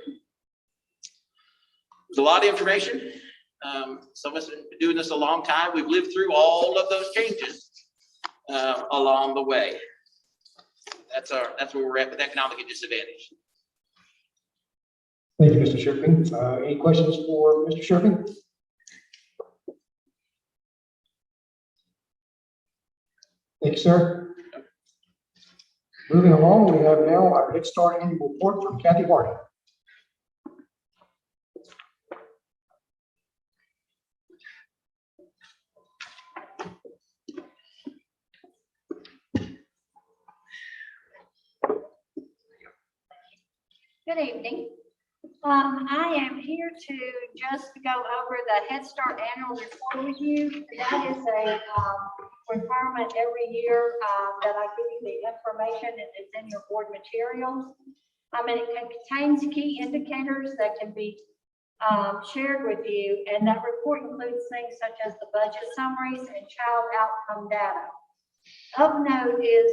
There's a lot of information. Some of us have been doing this a long time. We've lived through all of those changes along the way. That's where we're at with economically disadvantaged. Thank you, Mr. Shirking. Any questions for Mr. Shirking? Thank you, sir. Moving along, we have now our Head Start annual report from Kathy Harding. Good evening. I am here to just go over the Head Start Annual Report with you. That is a requirement every year that I give you the information and it's in your board materials. And it contains key indicators that can be shared with you, and that report includes things such as the budget summaries and child outcome data. Of note is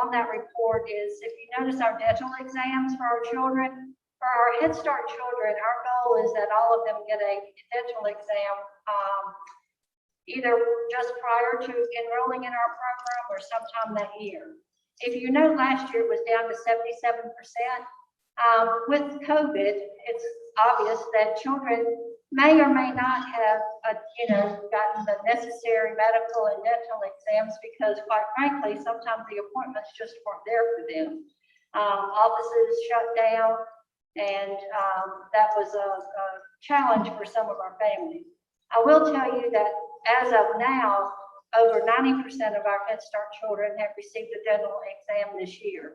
on that report is, if you notice our dental exams for our children, for our Head Start children, our goal is that all of them get a dental exam either just prior to enrolling in our program or sometime that year. If you know, last year it was down to 77%. With COVID, it's obvious that children may or may not have, gotten the necessary medical and dental exams because, quite frankly, sometimes the appointments just weren't there for them. Offices shut down, and that was a challenge for some of our families. I will tell you that as of now, over 90% of our Head Start children have received a dental exam this year.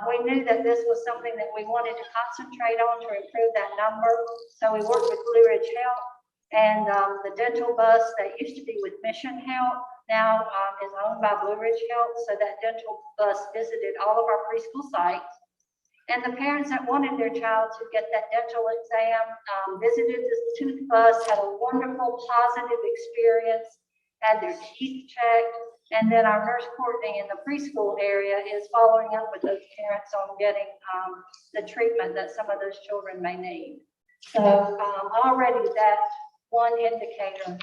We knew that this was something that we wanted to concentrate on to improve that number. So we worked with Blue Ridge Health, and the dental bus that used to be with Mission Health now is owned by Blue Ridge Health. So that dental bus visited all of our preschool sites. And the parents that wanted their child to get that dental exam visited the tooth bus, had a wonderful, positive experience, had their teeth checked. And then our nurse Courtney in the preschool area is following up with those parents on getting the treatment that some of those children may need. So already that one indicator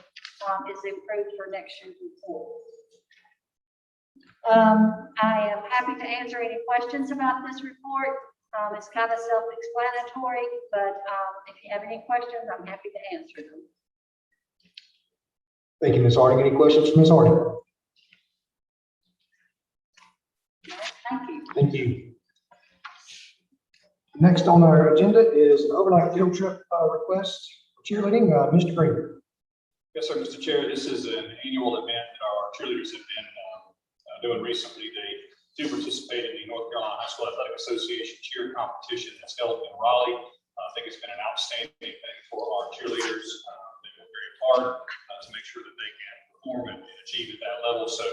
is improved for next year's report. I am happy to answer any questions about this report. It's kind of self-explanatory, but if you have any questions, I'm happy to answer them. Thank you, Ms. Harding. Any questions for Ms. Harding? Thank you. Thank you. Next on our agenda is an overnight field trip request for cheerleading. Mr. Green. Yes, sir, Mr. Chair. This is an annual event that our cheerleaders have been doing recently. They do participate in the North Carolina High School Athletic Association cheer competition that's held in Raleigh. I think it's been an outstanding thing for our cheerleaders. They work very hard to make sure that they can perform and achieve at that level. So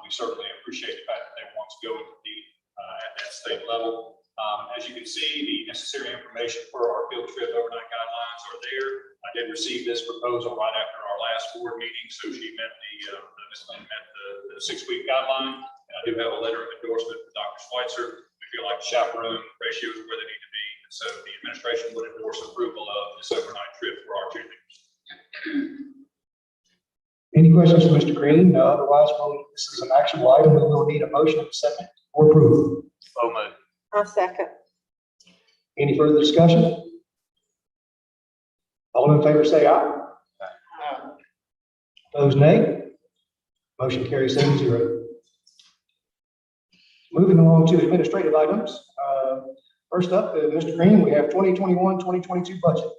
we certainly appreciate the fact that they want to go and compete at that state level. As you can see, the necessary information for our field trip overnight guidelines are there. I did receive this proposal right after our last board meeting, so she met Ms. Lynn met the 6-week guideline. And I do have a letter of endorsement from Dr. Schweitzer. We feel like chaperone ratios are where they need to be. And so the administration would endorse approval of this overnight trip for our cheerleaders. Any questions for Mr. Green? Otherwise, this is an actionable item. We will need a motion and a second for approval. So moved. I'll second. Any further discussion? All in favor say aye. Opposed, nay. Motion carries 7-0. Moving along to administrative items. First up, Mr. Green, we have 2021-2022 budget.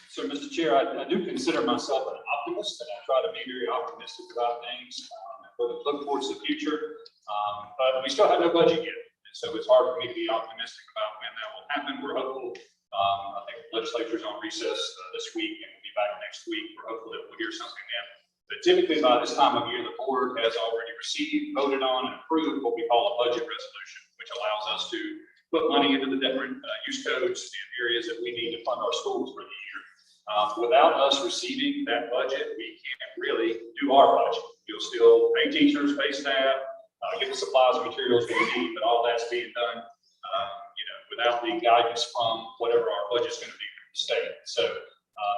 So, Mr. Chair, I do consider myself an optimist, and I try to be very optimistic about things, look towards the future. But we still have no budget yet, and so it's hard for me to be optimistic about when that will happen. We're hopeful. I think the legislature's on recess this week, and we'll be back next week. We're hopeful that we'll hear something then. But typically, by this time of year, the board has already received, voted on, and approved what we call a budget resolution, which allows us to put money into the different use codes in areas that we need to fund our schools for the year. Without us receiving that budget, we can't really do our budget. You'll still pay teachers, pay staff, get the supplies and materials we need, but all that's being done, without the guidance from whatever our budget's going to be from the state. So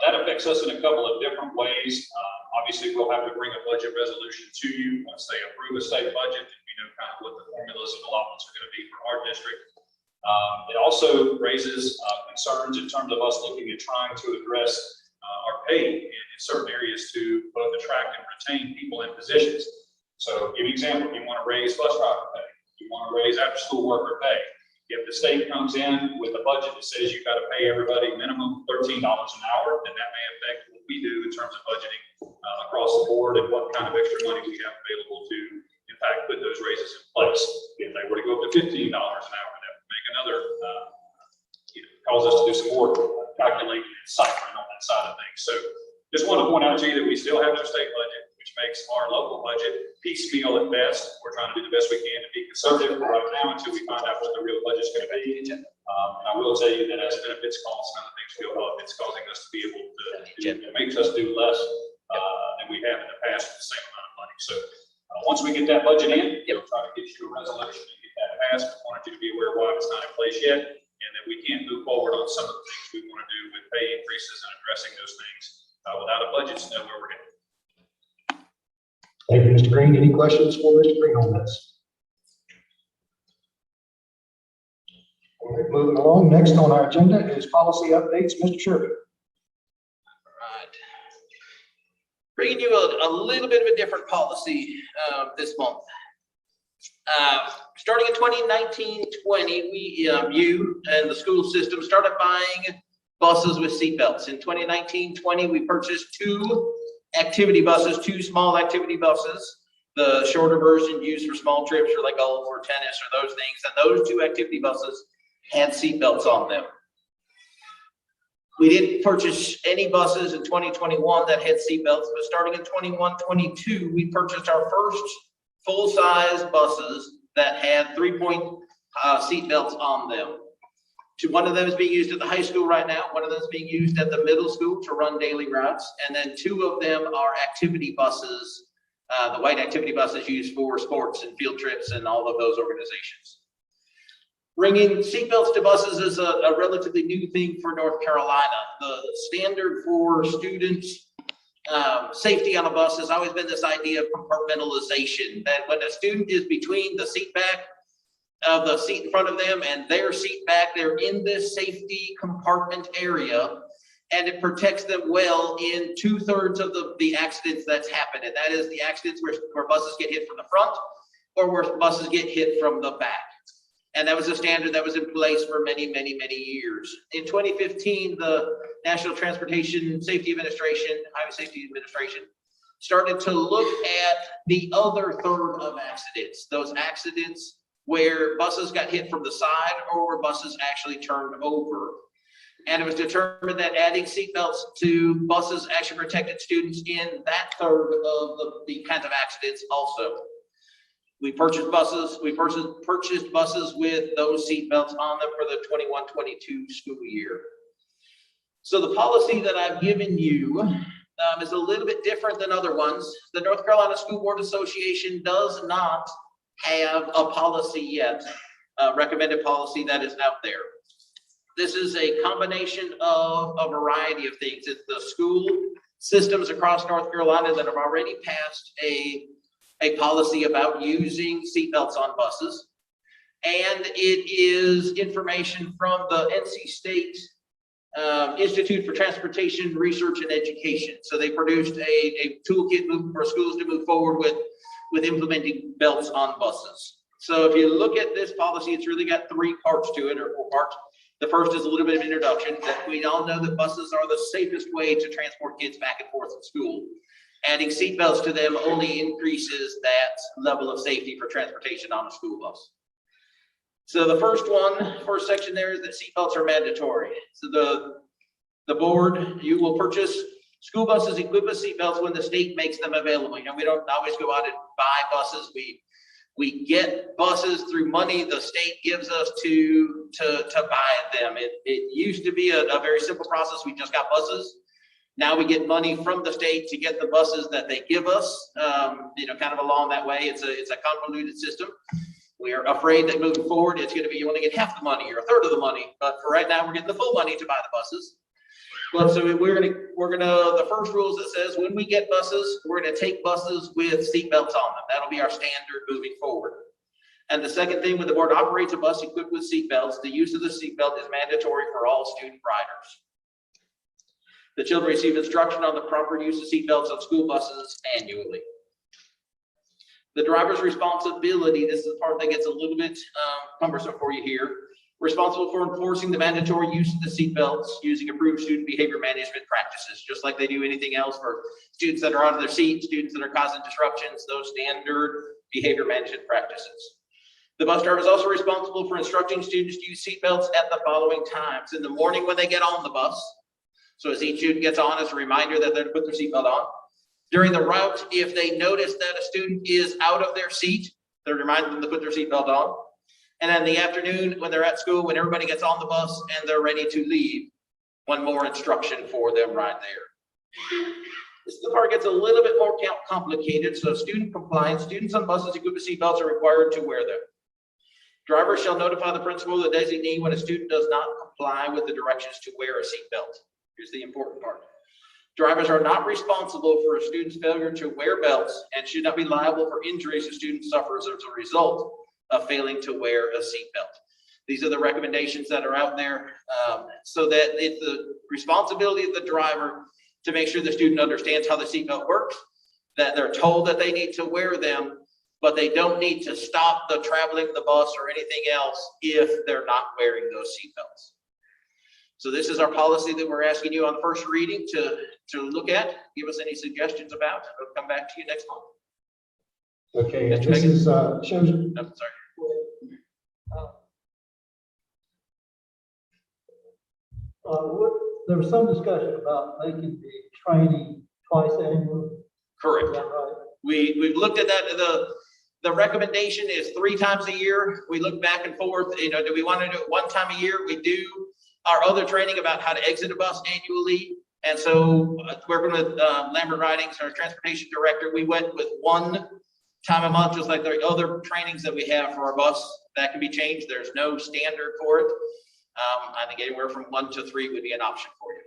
that affects us in a couple of different ways. Obviously, we'll have to bring a budget resolution to you once they approve a state budget, and we know kind of what the formulas and allotments are going to be for our district. It also raises concerns in terms of us looking at trying to address our pay in certain areas to both attract and retain people in positions. So, give you an example: you want to raise bus driver pay, you want to raise after-school worker pay. If the state comes in with a budget that says you've got to pay everybody minimum $13 an hour, then that may affect what we do in terms of budgeting across the board and what kind of extra money we have available to, in fact, put those raises in place. If they were to go up to $15 an hour, that would make another cause us to do some more calculating and ciphering on that side of things. So just want to point out to you that we still have no state budget, which makes our local budget piecemeal at best. We're trying to do the best we can to be conservative right now until we find out what the real budget's going to be. And I will tell you that as benefits costs and other things go up, it's causing us to be able to, it makes us do less than we have in the past with the same amount of money. So once we get that budget in, we'll try to get you a resolution and get that passed. I wanted you to be aware why it's not in place yet, and that we can't move forward on some of the things we want to do with pay increases and addressing those things without a budget to know where we're headed. Thank you, Mr. Green. Any questions for Mr. Green on this? All right, moving along. Next on our agenda is policy updates. Mr. Sherby. Right. Bringing you a little bit of a different policy this month. Starting in 2019-20, we, you and the school system started buying buses with seat belts. In 2019-20, we purchased 2 activity buses, 2 small activity buses. The shorter version used for small trips or like golf or tennis or those things. And those 2 activity buses had seat belts on them. We didn't purchase any buses in 2021 that had seat belts, but starting in 21-22, we purchased our first full-size buses that had 3-point seat belts on them. One of them is being used at the high school right now. One of them is being used at the middle school to run daily routes. And then 2 of them are activity buses, the white activity buses used for sports and field trips and all of those organizations. Bringing seatbelts to buses is a relatively new thing for North Carolina. The standard for students' safety on a bus has always been this idea of compartmentalization, that when a student is between the seat back of the seat in front of them and their seat back, they're in this safety compartment area, and it protects them well in 2/3 of the accidents that's happened. And that is the accidents where buses get hit from the front or where buses get hit from the back. And that was a standard that was in place for many, many, many years. In 2015, the National Transportation Safety Administration, Highway Safety Administration, started to look at the other 1/3 of accidents, those accidents where buses got hit from the side or where buses actually turned over. And it was determined that adding seatbelts to buses actually protected students in that 1/3 of the kinds of accidents also. We purchased buses with those seatbelts on them for the 21-22 school year. So the policy that I've given you is a little bit different than other ones. The North Carolina School Board Association does not have a policy yet, a recommended policy that is out there. This is a combination of a variety of things. It's the school systems across North Carolina that have already passed a policy about using seatbelts on buses. And it is information from the NC State Institute for Transportation Research and Education. So they produced a toolkit for schools to move forward with implementing belts on buses. So if you look at this policy, it's really got 3 parts to it, or 4 parts. The first is a little bit of introduction, that we all know that buses are the safest way to transport kids back and forth to school. Adding seatbelts to them only increases that level of safety for transportation on a school bus. So the first section there is that seatbelts are mandatory. So the board, you will purchase school buses equipped with seatbelts when the state makes them available. You know, we don't always go out and buy buses. We get buses through money the state gives us to buy them. It used to be a very simple process. We just got buses. Now we get money from the state to get the buses that they give us, kind of along that way. It's a convoluted system. We are afraid that moving forward, it's going to be you only get half the money or 1/3 of the money. But for right now, we're getting the full money to buy the buses. But so the first rule that says when we get buses, we're gonna take buses with seatbelts on them. That'll be our standard moving forward. And the second thing, when the board operates a bus equipped with seatbelts, the use of the seatbelt is mandatory for all student riders. The children receive instruction on the proper use of seatbelts on school buses annually. The driver's responsibility, this is the part that gets a little bit cumbersome for you here. Responsible for enforcing the mandatory use of the seatbelts using approved student behavior management practices, just like they do anything else for students that are out of their seats, students that are causing disruptions, those standard behavior management practices. The bus driver is also responsible for instructing students to use seatbelts at the following times. In the morning when they get on the bus, so as each student gets on, as a reminder that they're to put their seatbelt on. During the route, if they notice that a student is out of their seat, they're reminding them to put their seatbelt on. And in the afternoon, when they're at school, when everybody gets on the bus and they're ready to leave, one more instruction for them right there. This is the part gets a little bit more complicated. So student compliance, students on buses equipped with seatbelts are required to wear them. Drivers shall notify the principal or the designee when a student does not comply with the directions to wear a seatbelt. Here's the important part. Drivers are not responsible for a student's failure to wear belts and should not be liable for injuries a student suffers as a result of failing to wear a seatbelt. These are the recommendations that are out there, so that it's the responsibility of the driver to make sure the student understands how the seatbelt works, that they're told that they need to wear them, but they don't need to stop the traveling the bus or anything else if they're not wearing those seatbelts. So this is our policy that we're asking you on the first reading to look at. Give us any suggestions about. We'll come back to you next month. Okay, and this is, shows. I'm sorry. There was some discussion about making the training twice annual. Correct. Is that right? We've looked at that. The recommendation is 3 times a year. We look back and forth, do we want to do it 1 time a year? We do our other training about how to exit a bus annually. And so working with Lambert Ridings, our transportation director, we went with 1 time a month, just like the other trainings that we have for our bus. That can be changed. There's no standard for it. I think anywhere from 1 to 3 would be an option for you.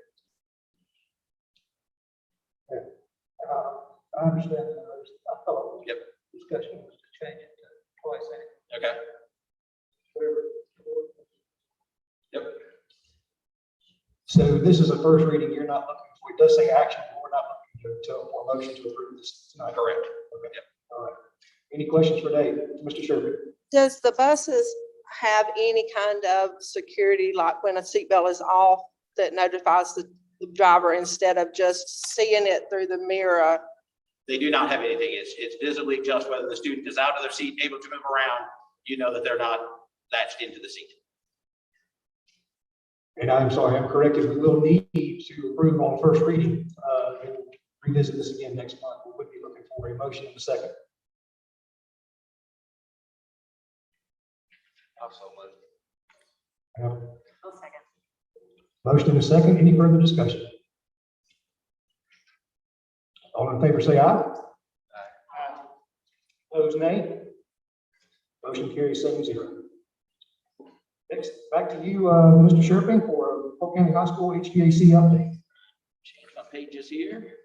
I understand. I thought Yep. discussion was to change it to twice annual. Okay. Yep. So this is a first reading. You're not looking for, it does say action, but we're not looking for a motion to approve this tonight. Correct. Okay. Yep. All right. Any questions for Dave? Mr. Sherman? Does the buses have any kind of security, like when a seatbelt is off, that notifies the driver instead of just seeing it through the mirror? They do not have anything. It's visibly just whether the student is out of their seat, able to move around, that they're not latched into the seat. And I'm sorry, I'm corrected. We will need to approve on first reading and revisit this again next month. We would be looking for a motion in a second. I'll second. Motion in a second. Any further discussion? All in favor, say aye. Aye. Opposed, nay. Motion carries 7-0. Next, back to you, Mr. Sherping, for Polk County High School HVAC update. Change my pages here.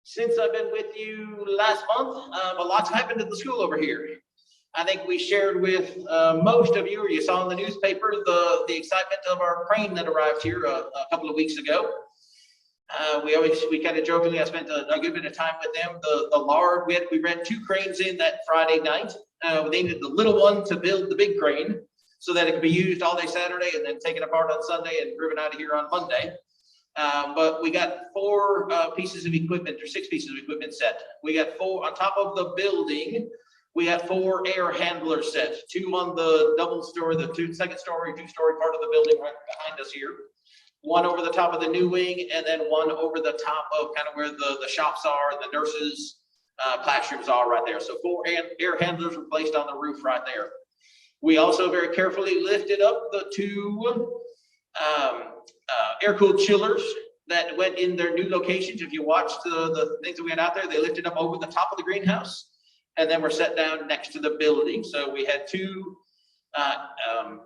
Since I've been with you last month, a lot's happened at the school over here. I think we shared with most of you, or you saw in the newspaper, the excitement of our crane that arrived here a couple of weeks ago. We kind of jokingly, I spent a good bit of time with them. The large, we ran 2 cranes in that Friday night. We needed the little one to build the big crane so that it could be used all day Saturday and then taken apart on Sunday and driven out of here on Monday. But we got 4 pieces of equipment, or 6 pieces of equipment set. We got 4 on top of the building. We got 4 air handlers set, 2 on the double story, the 2nd story, 2-story part of the building right behind us here. 1 over the top of the new wing, and then 1 over the top of kind of where the shops are and the nurses' classrooms are right there. So 4 air handlers were placed on the roof right there. We also very carefully lifted up the 2 air-cooled chillers that went in their new locations. If you watched the things that we had out there, they lifted up over the top of the greenhouse and then were set down next to the building. So we had 2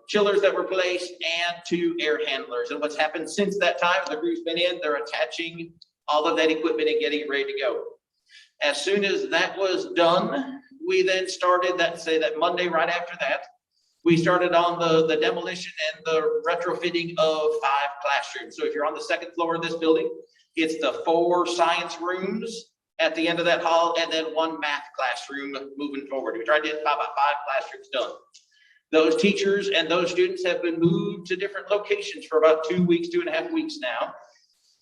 chillers that were placed and 2 air handlers. And what's happened since that time, the crew's been in, they're attaching all of that equipment and getting it ready to go. As soon as that was done, we then started that Monday right after that, we started on the demolition and the retrofitting of 5 classrooms. So if you're on the 2nd floor of this building, it's the 4 science rooms at the end of that hall, and then 1 math classroom moving forward. We tried to get about 5 classrooms done. Those teachers and those students have been moved to different locations for about 2 weeks, 2.5 weeks now,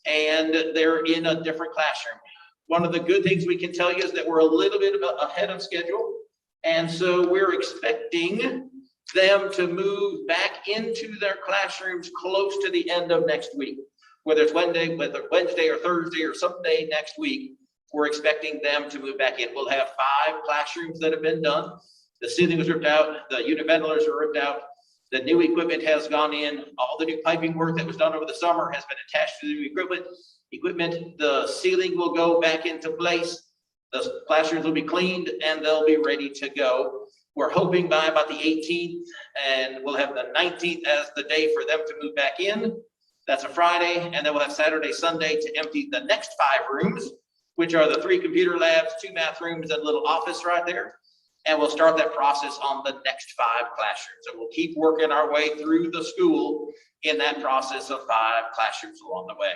and they're in a different classroom. One of the good things we can tell you is that we're a little bit ahead of schedule. And so we're expecting them to move back into their classrooms close to the end of next week. Whether it's Wednesday or Thursday or someday next week, we're expecting them to move back in. We'll have 5 classrooms that have been done. The ceiling was ripped out, the unit ventilators are ripped out, the new equipment has gone in, all the new piping work that was done over the summer has been attached to the new equipment. The ceiling will go back into place. The classrooms will be cleaned and they'll be ready to go. We're hoping by about the 18th, and we'll have the 19th as the day for them to move back in. That's a Friday, and then we'll have Saturday, Sunday to empty the next 5 rooms, which are the 3 computer labs, 2 math rooms, and a little office right there. And we'll start that process on the next 5 classrooms. And we'll keep working our way through the school in that process of 5 classrooms along the way.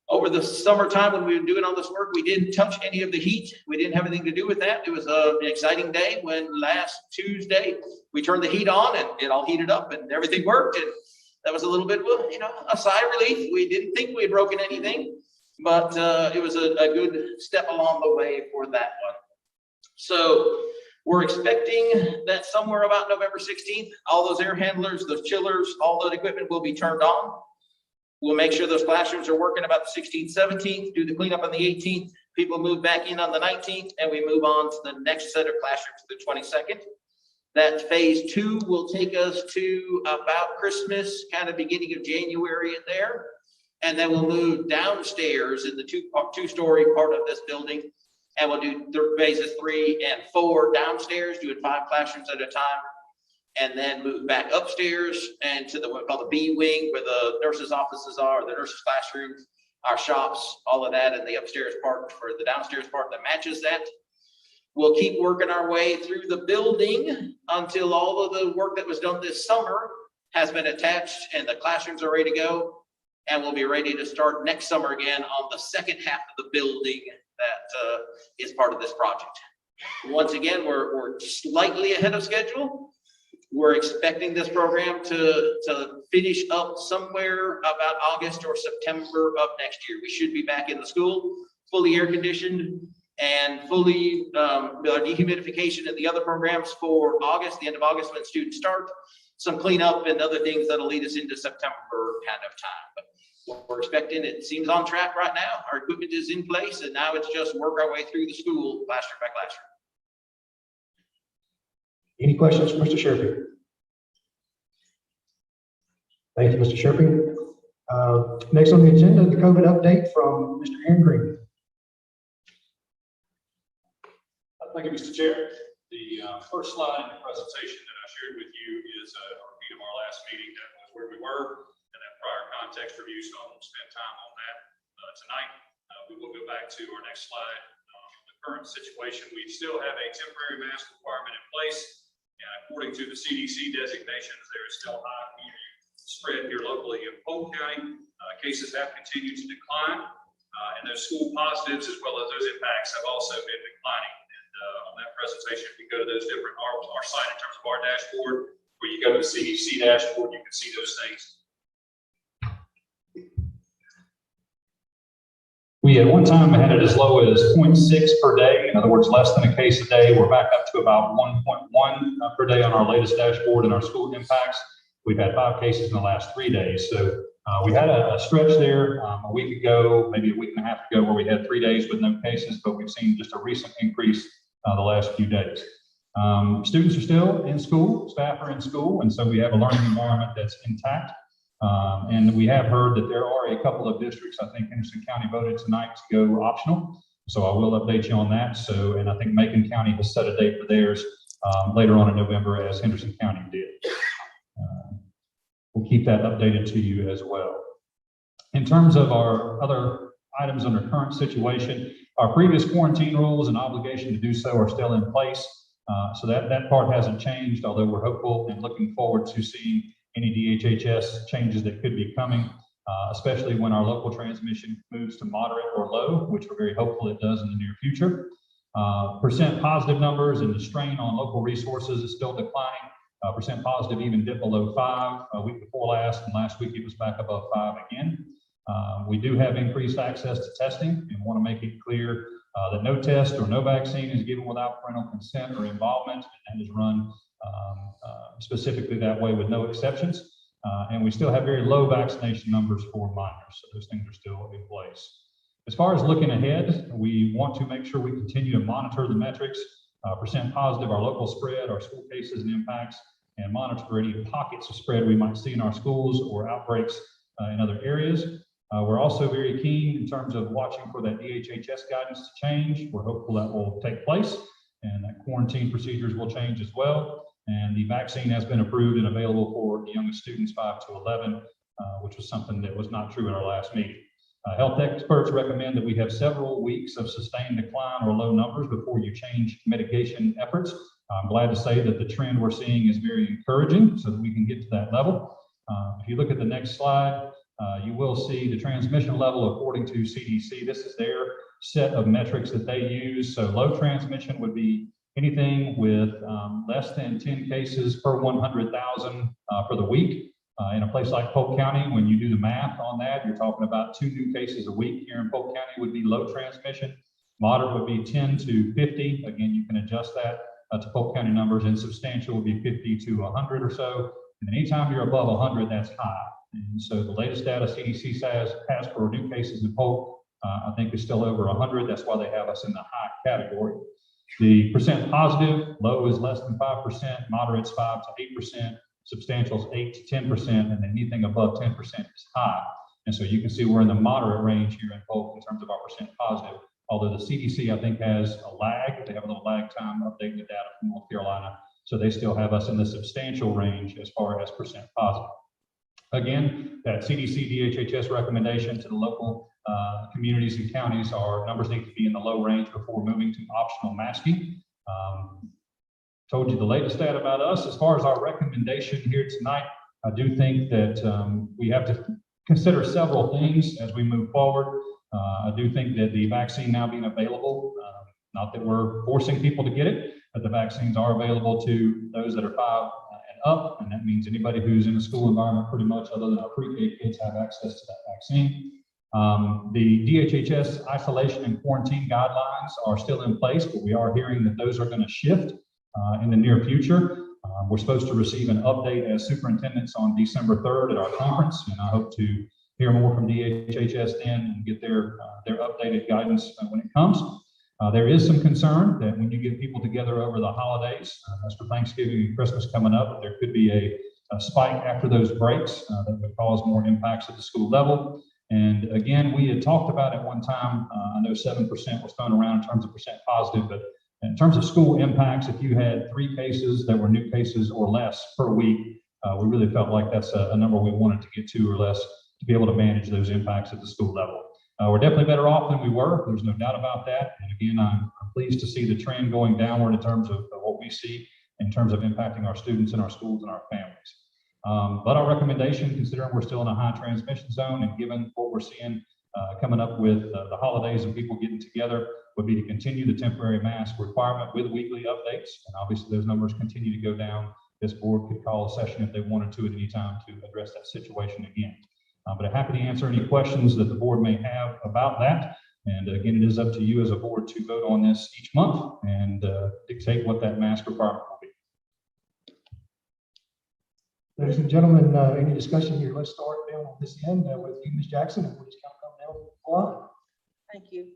Over the summertime, when we were doing all this work, we didn't touch any of the heat. We didn't have anything to do with that. It was an exciting day when last Tuesday, we turned the heat on and it all heated up and everything worked. And that was a little bit, a sigh of relief. We didn't think we had broken anything, but it was a good step along the way for that one. So we're expecting that somewhere about November 16th, all those air handlers, those chillers, all that equipment will be turned on. We'll make sure those classrooms are working about the 16th, 17th, do the cleanup on the 18th. People move back in on the 19th, and we move on to the next set of classrooms the 22nd. That phase 2 will take us to about Christmas, kind of beginning of January in there. And then we'll move downstairs in the two-story part of this building. And we'll do phases 3 and 4 downstairs, doing 5 classrooms at a time. And then move back upstairs and to what we call the B wing, where the nurses' offices are, the nurses' classrooms, our shops, all of that, and the upstairs part for the downstairs part that matches that. We'll keep working our way through the building until all of the work that was done this summer has been attached and the classrooms are ready to go. And we'll be ready to start next summer again on the second half of the building that is part of this project. Once again, we're slightly ahead of schedule. We're expecting this program to finish up somewhere about August or September of next year. We should be back in the school, fully air conditioned and fully with our dehumidification and the other programs for August, the end of August when students start. Some cleanup and other things that'll lead us into September kind of time. But what we're expecting, it seems on track right now. Our equipment is in place and now it's just work our way through the school classroom by classroom. Any questions for Mr. Sherpy? Thank you, Mr. Sherpy. Next on the agenda, the COVID update from Mr. Aaron Green. Thank you, Mr. Chair. The first slide in the presentation that I shared with you is a repeat of our last meeting. That was where we were and that prior context review, so I won't spend time on that tonight. We will go back to our next slide. The current situation, we still have a temporary mask requirement in place. And according to the CDC designations, there is still high community spread here locally in Polk County. Cases have continued to decline, and those school positives as well as those impacts have also been declining. And on that presentation, if you go to those different, our site in terms of our dashboard, where you go to the CDC dashboard, you can see those things. We at one time had it as low as 0.6 per day. In other words, less than a case a day. We're back up to about 1.1 per day on our latest dashboard and our school impacts. We've had 5 cases in the last 3 days. So we had a stretch there a week ago, maybe a week and a half ago, where we had 3 days with no cases, but we've seen just a recent increase the last few days. Students are still in school, staff are in school, and so we have a learning environment that's intact. And we have heard that there are a couple of districts, I think Henderson County voted tonight to go optional. So I will update you on that. So, and I think Macon County has set a date for theirs later on in November, as Henderson County did. We'll keep that updated to you as well. In terms of our other items under current situation, our previous quarantine rules and obligation to do so are still in place. So that part hasn't changed, although we're hopeful and looking forward to seeing any DHHS changes that could be coming, especially when our local transmission moves to moderate or low, which we're very hopeful it does in the near future. Percent positive numbers and the strain on local resources is still declining. Percent positive even dipped below 5 a week before last, and last week it was back above 5 again. We do have increased access to testing and want to make it clear that no test or no vaccine is given without parental consent or involvement, and that is run specifically that way with no exceptions. And we still have very low vaccination numbers for minors, so those things are still in place. As far as looking ahead, we want to make sure we continue to monitor the metrics, percent positive, our local spread, our school cases and impacts, and monitor any pockets of spread we might see in our schools or outbreaks in other areas. We're also very keen in terms of watching for that DHHS guidance to change. We're hopeful that will take place and that quarantine procedures will change as well. And the vaccine has been approved and available for the youngest students 5 to 11, which was something that was not true in our last meeting. Health experts recommend that we have several weeks of sustained decline or low numbers before you change mitigation efforts. I'm glad to say that the trend we're seeing is very encouraging so that we can get to that level. If you look at the next slide, you will see the transmission level according to CDC. This is their set of metrics that they use. So low transmission would be anything with less than 10 cases per 100,000 for the week. In a place like Polk County, when you do the math on that, you're talking about 2 new cases a week here in Polk County would be low transmission. Moderate would be 10 to 50. Again, you can adjust that to Polk County numbers, and substantial would be 50 to 100 or so. And then anytime you're above 100, that's high. And so the latest data CDC has for new cases in Polk, I think is still over 100. That's why they have us in the high category. The percent positive, low is less than 5%, moderate's 5 to 8%, substantial's 8 to 10%, and then anything above 10% is high. And so you can see we're in the moderate range here in Polk in terms of our percent positive. Although the CDC, I think, has a lag. They have a little lag time updating the data from North Carolina. So they still have us in the substantial range as far as percent positive. Again, that CDC DHHS recommendation to the local communities and counties, our numbers need to be in the low range before moving to optional masking. Told you the latest stat about us. As far as our recommendation here tonight, I do think that we have to consider several things as we move forward. I do think that the vaccine now being available, not that we're forcing people to get it, but the vaccines are available to those that are 5 and up, and that means anybody who's in a school environment pretty much other than our pre-K kids have access to that vaccine. The DHHS isolation and quarantine guidelines are still in place, but we are hearing that those are going to shift in the near future. We're supposed to receive an update as superintendents on December 3rd at our conference, and I hope to hear more from DHHS then and get their updated guidance when it comes. There is some concern that when you get people together over the holidays, as for Thanksgiving and Christmas coming up, there could be a spike after those breaks that would cause more impacts at the school level. And again, we had talked about at one time, I know 7% was thrown around in terms of percent positive, but in terms of school impacts, if you had 3 cases that were new cases or less per week, we really felt like that's a number we wanted to get to or less to be able to manage those impacts at the school level. We're definitely better off than we were. There's no doubt about that. And again, I'm pleased to see the trend going downward in terms of what we see in terms of impacting our students and our schools and our families. But our recommendation, considering we're still in a high transmission zone and given what we're seeing coming up with the holidays and people getting together, would be to continue the temporary mask requirement with weekly updates. And obviously those numbers continue to go down. This board could call a session if they wanted to at any time to address that situation again. But I'm happy to answer any questions that the board may have about that. And again, it is up to you as a board to vote on this each month and dictate what that mask requirement will be. Ladies and gentlemen, any discussion here? Let's start down on this end with you, Ms. Jackson, and we'll just kind of come down the line. Thank you.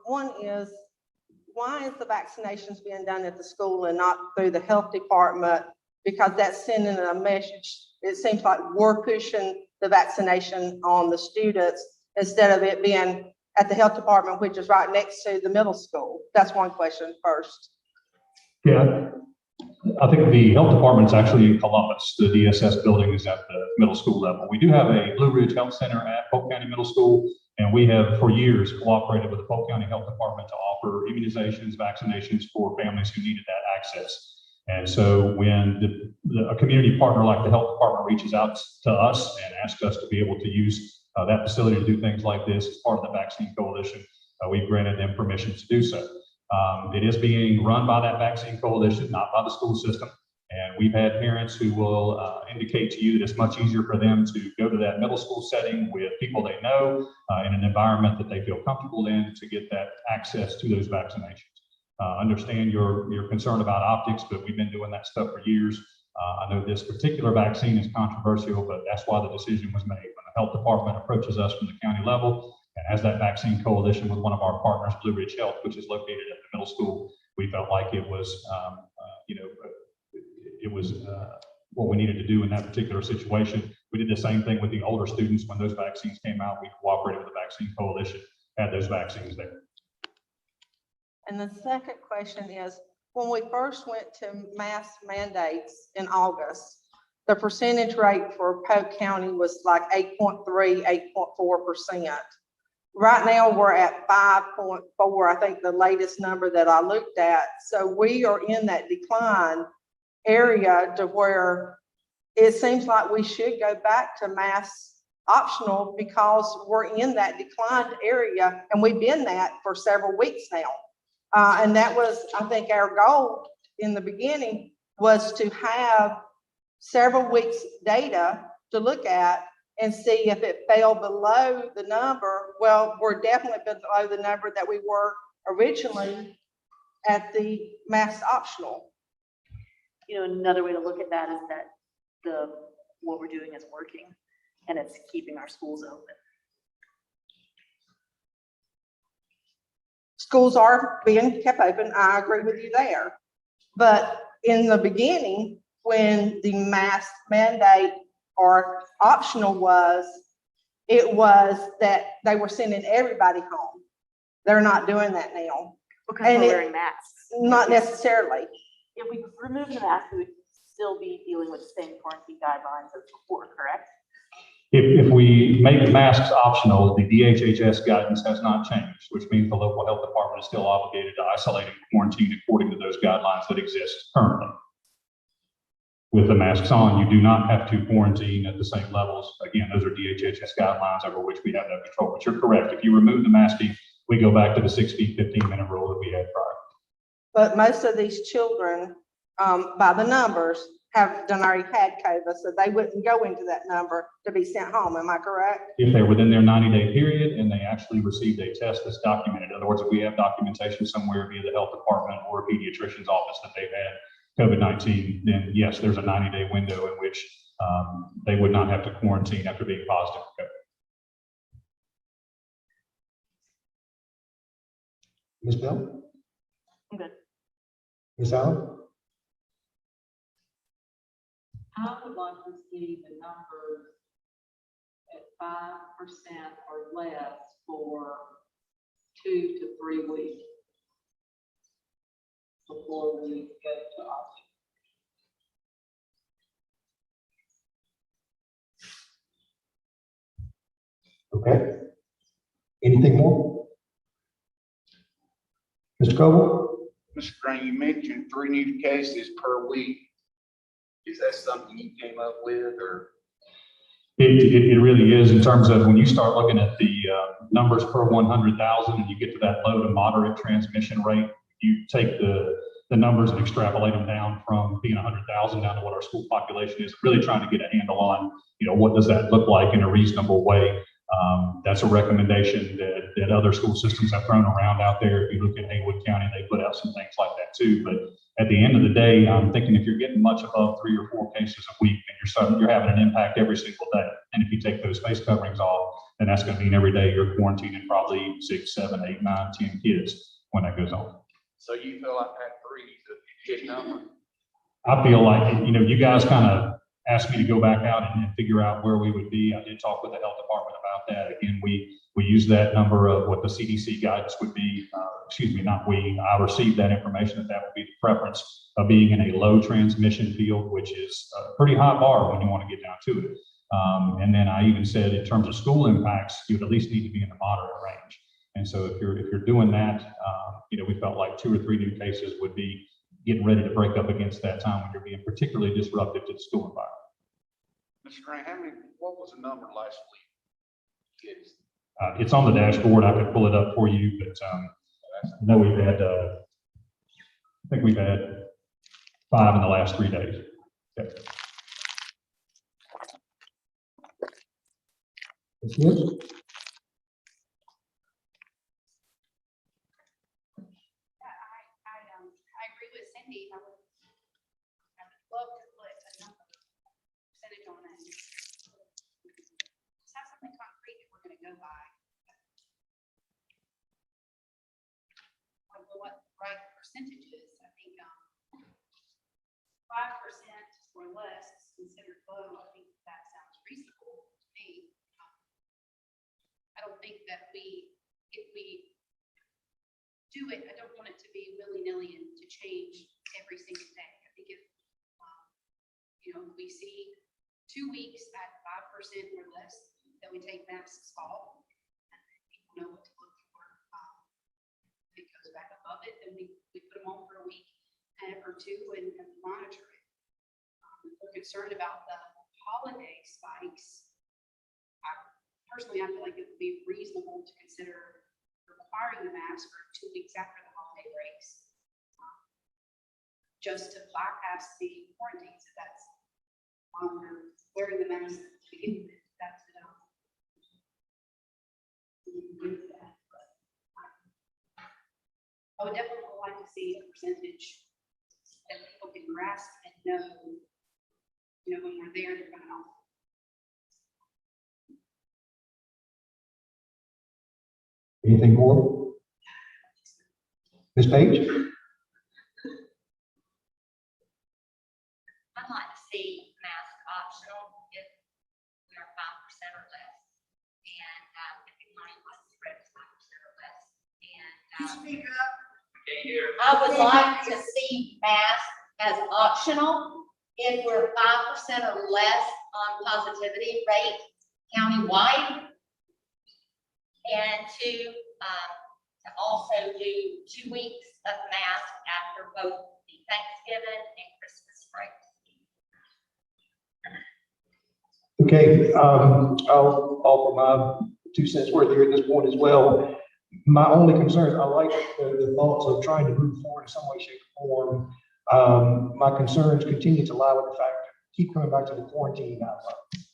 One is, why is the vaccinations being done at the school and not through the health department? Because that's sending a message. It seems like we're pushing the vaccination on the students instead of it being at the health department, which is right next to the middle school. That's one question first. Yeah, I think the health department's actually in Columbus. The DSS building is at the middle school level. We do have a Blue Ridge Health Center at Polk County Middle School, and we have for years cooperated with the Polk County Health Department to offer immunizations, vaccinations for families who needed that access. And so when a community partner like the health department reaches out to us and asks us to be able to use that facility to do things like this as part of the vaccine coalition, we've granted them permission to do so. It is being run by that vaccine coalition, not by the school system. And we've had parents who will indicate to you that it's much easier for them to go to that middle school setting with people they know in an environment that they feel comfortable in to get that access to those vaccinations. Understand your concern about optics, but we've been doing that stuff for years. I know this particular vaccine is controversial, but that's why the decision was made. When the health department approaches us from the county level and has that vaccine coalition with one of our partners, Blue Ridge Health, which is located at the middle school, we felt like it was, what we needed to do in that particular situation. We did the same thing with the older students. When those vaccines came out, we cooperated with the vaccine coalition, had those vaccines there. And the second question is, when we first went to mask mandates in August, the percentage rate for Polk County was like 8.3, 8.4%. Right now, we're at 5.4, I think the latest number that I looked at. So we are in that decline area to where it seems like we should go back to mask optional because we're in that declined area, and we've been that for several weeks now. And that was, I think, our goal in the beginning was to have several weeks data to look at and see if it fell below the number. Well, we're definitely below the number that we were originally at the mask optional. Another way to look at that is that what we're doing is working and it's keeping our schools open. Schools are being kept open. I agree with you there. But in the beginning, when the mask mandate or optional was, it was that they were sending everybody home. They're not doing that now. Because And we're it- wearing masks. Not necessarily. If we remove the mask, we would still be dealing with the same quarantine guidelines as before, correct? If we make masks optional, the DHHS guidance has not changed, which means the local health department is still obligated to isolate and quarantine according to those guidelines that exist currently. With the masks on, you do not have to quarantine at the same levels. Again, those are DHHS guidelines over which we have no control. But you're correct. If you remove the masking, we go back to the 6 feet, 15-minute rule that we had prior. But most of these children, by the numbers, have done already had COVID, so they wouldn't go into that number to be sent home. Am I correct? If they're within their 90-day period and they actually received a test that's documented, in other words, if we have documentation somewhere via the health department or a pediatrician's office that they've had COVID-19, then yes, there's a 90-day window in which they would not have to quarantine after being positive for COVID. Ms. Bell? I'm good. Ms. Allen? I would like to see the numbers at 5% or less for 2 to 3 weeks before we go to option. Okay. Anything more? Mr. Coble? Mr. Green, you mentioned 3 new cases per week. Is that something you came up with, or? It really is, in terms of when you start looking at the numbers per 100,000 and you get to that low to moderate transmission rate, you take the numbers and extrapolate them down from being 100,000 down to what our school population is, really trying to get a handle on, what does that look like in a reasonable way. That's a recommendation that other school systems have thrown around out there. If you look at Haywood County, they put out some things like that too. But at the end of the day, I'm thinking if you're getting much above 3 or 4 cases a week, and you're having an impact every single day. And if you take those face coverings off, then that's going to mean every day you're quarantining probably 6, 7, 8, 9, 10 kids when that goes on. So you feel like that 3 is a good number? I feel like, you guys kind of asked me to go back out and figure out where we would be. I did talk with the health department about that. Again, we use that number of what the CDC guidance would be. I received that information that would be the preference of being in a low transmission field, which is a pretty high bar when you want to get down to it. And then I even said in terms of school impacts, you would at least need to be in the moderate range. And so if you're doing that, we felt like 2 or 3 new cases would be getting ready to break up against that time when you're being particularly disruptive to the school environment. Mr. Green, what was the number last week? Kids. It's on the dashboard. I could pull it up for you, but I know we've had, I think we've had 5 in the last 3 days. Okay. Ms. Gibbs? I agree with Cindy. I would love to put a number, percentage on that. Just have something concrete that we're gonna go by. What the right percentage is, I think, 5% or less is considered low. I think that sounds reasonable to me. I don't think that if we do it, I don't want it to be willy-nilly and to change every single day. I think if, we see 2 weeks at 5% or less, that we take masks off, and people know what to look for. If it goes back above it, then we put them on for a week or two and monitor it. We're concerned about the holiday spikes. Personally, I feel like it would be reasonable to consider requiring the mask for 2 weeks after the holiday breaks, just to bypass the quarantines. If that's we're wearing the mask to begin with, that's it. I would definitely like to see a percentage that people can grasp and know, when we're there, they're going to help. Anything more? Ms. Page? I'd like to see mask optional if we are 5% or less. And if you want to spread 5% or less. And Speak up. I would like to see mask as optional if we're 5% or less on positivity rate countywide. And to also do 2 weeks of mask after both the Thanksgiving and Christmas break. Okay, I'll offer my 2 cents worth here at this point as well. My only concern is I like the thoughts of trying to move forward in some way, shape, or form. My concerns continue to lie with the fact that keep coming back to the quarantine guidelines.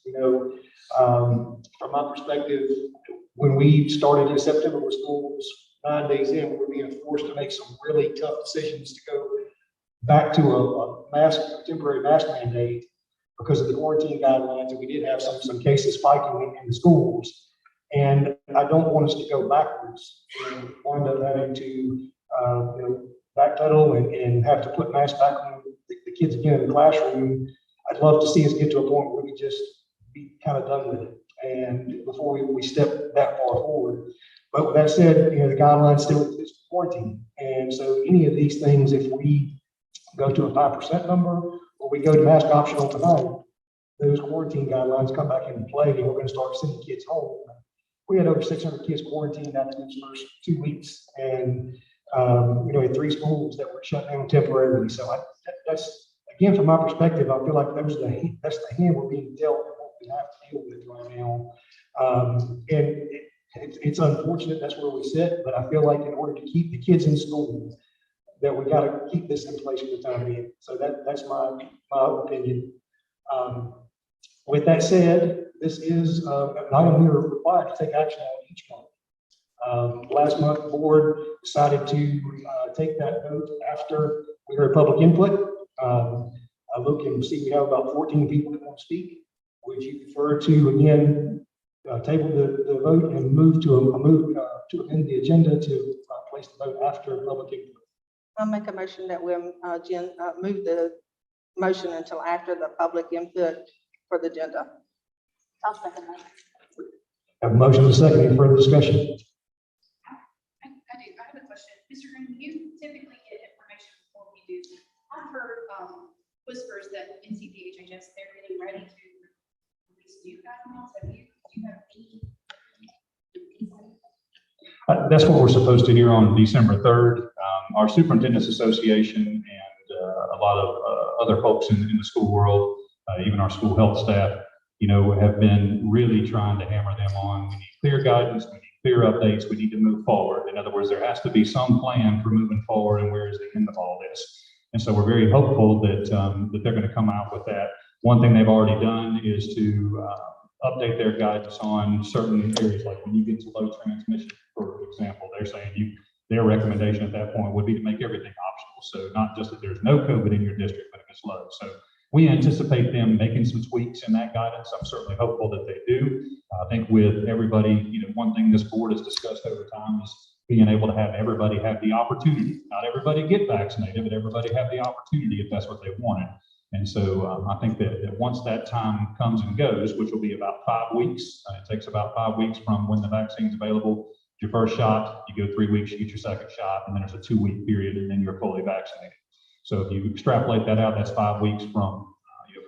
From my perspective, when we started in September with schools, 9 days in, we were being forced to make some really tough decisions to go back to a temporary mask mandate because of the quarantine guidelines, and we did have some cases spiking in the schools. And I don't want us to go backwards and wind up having to, backpedal and have to put masks back on the kids again in the classroom. I'd love to see us get to a point where we could just be kind of done with it, and before we step that far forward. But with that said, the guidelines still exist for quarantine, and so any of these things, if we go to a 5% number or we go to mask optional tonight, those quarantine guidelines come back into play, and we're going to start sending kids home. We had over 600 kids quarantined after those first 2 weeks, and we had 3 schools that were shut down temporarily. So that's, again, from my perspective, I feel like that's the hand we're being dealt with what we have to deal with right now. And it's unfortunate that's where we sit, but I feel like in order to keep the kids in school, that we got to keep this in place for the time being. So that's my opinion. With that said, this is an item we are required to take action on each month. Last month, the board decided to take that vote after we heard public input. I look and see we have about 14 people that want to speak. Would you prefer to, again, table the vote and move to amend the agenda to place the vote after public input? I'll make a motion that we'll move the motion until after the public input for the agenda. I'll second that. Have a motion and a second. Any further discussion? I have a question. Mr. Green, do you typically get information before we do? I've heard whispers that NCD HHS, they're getting ready to release new guidelines. Do you have any? That's what we're supposed to hear on December 3rd. Our Superintendent's Association and a lot of other folks in the school world, even our school health staff, have been really trying to hammer them on. We need clear guidance, we need clear updates, we need to move forward. In other words, there has to be some plan for moving forward, and where is the end of all this? And so we're very hopeful that, that they're going to come out with that. One thing they've already done is to update their guidance on certain areas, like when you get to low transmission, for example, they're saying their recommendation at that point would be to make everything optional. So not just that there's no COVID in your district, but if it's low. So we anticipate them making some tweaks in that guidance. I'm certainly hopeful that they do. I think with everybody, one thing this board has discussed over time is being able to have everybody have the opportunity. Not everybody get vaccinated, but everybody have the opportunity if that's what they wanted. And so I think that once that time comes and goes, which will be about 5 weeks, it takes about 5 weeks from when the vaccine's available. Your first shot, you go 3 weeks, you get your second shot, and then there's a 2-week period, and then you're fully vaccinated. So if you extrapolate that out, that's 5 weeks from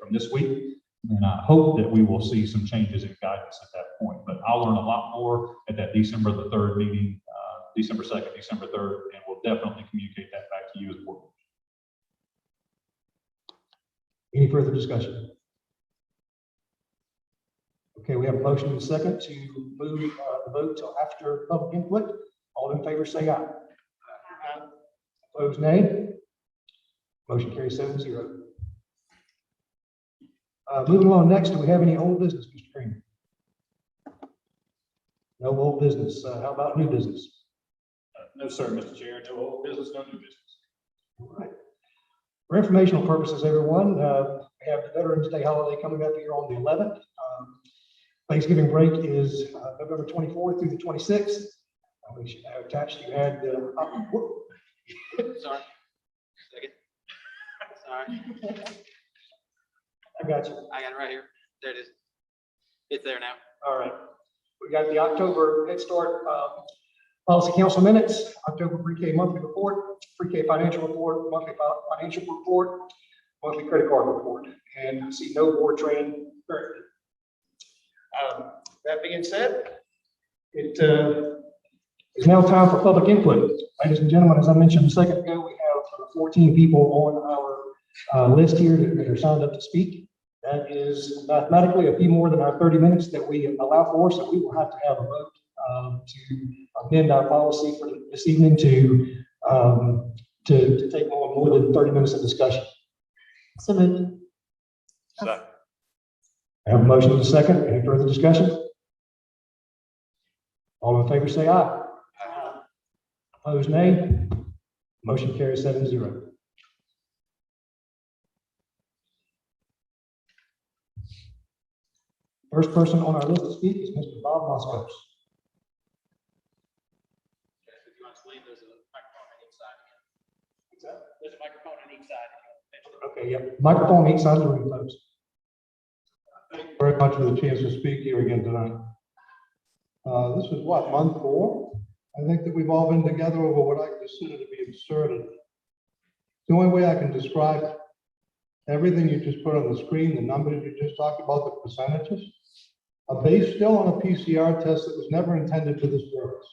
from this week. And I hope that we will see some changes in guidance at that point. But I'll learn a lot more at that December the 3rd meeting, December 2nd, December 3rd, and we'll definitely communicate that back to you as board. Any further discussion? Okay, we have a motion and a second to move the vote till after public input. All in favor, say aye. Opposed, nay. Motion carries 7-0. Moving along next, do we have any old business, Mr. Green? No old business. How about new business? No, sir, Mr. Chair. No old business, no new business. All right. For informational purposes, everyone, we have the Veterans Day holiday coming up here on the 11th. Thanksgiving break is November 24th through the 26th. We should have attached, you had Sorry. Second. Sorry. I got you. I got it right here. There it is. It's there now. All right. We got the October Head Start Policy Council minutes, October pre-K monthly report, pre-K financial report, monthly financial report, monthly credit card report, and I see no board training currently. That being said, it is now time for public input. Ladies and gentlemen, as I mentioned a second ago, we have 14 people on our list here that are signed up to speak. That is mathematically a few more than our 30 minutes that we allow for, so we will have to have a vote to amend our policy for this evening to take on more than 30 minutes of discussion. So moved. Second. I have a motion and a second. Any further discussion? All in favor, say aye. Opposed, nay. Motion carries 7-0. First person on our list to speak is Mr. Bob Moskos. If you want to leave, there's a microphone on each side. There's a microphone on each side. Okay, yep. Microphone each side of the room, folks. Thank you very much for the chance to speak here again tonight. This is what, month 4? I think that we've all been together over what I consider to be absurdity. The only way I can describe it, everything you just put on the screen, the numbers you just talked about, the percentages, are based still on a PCR test that was never intended for this purpose.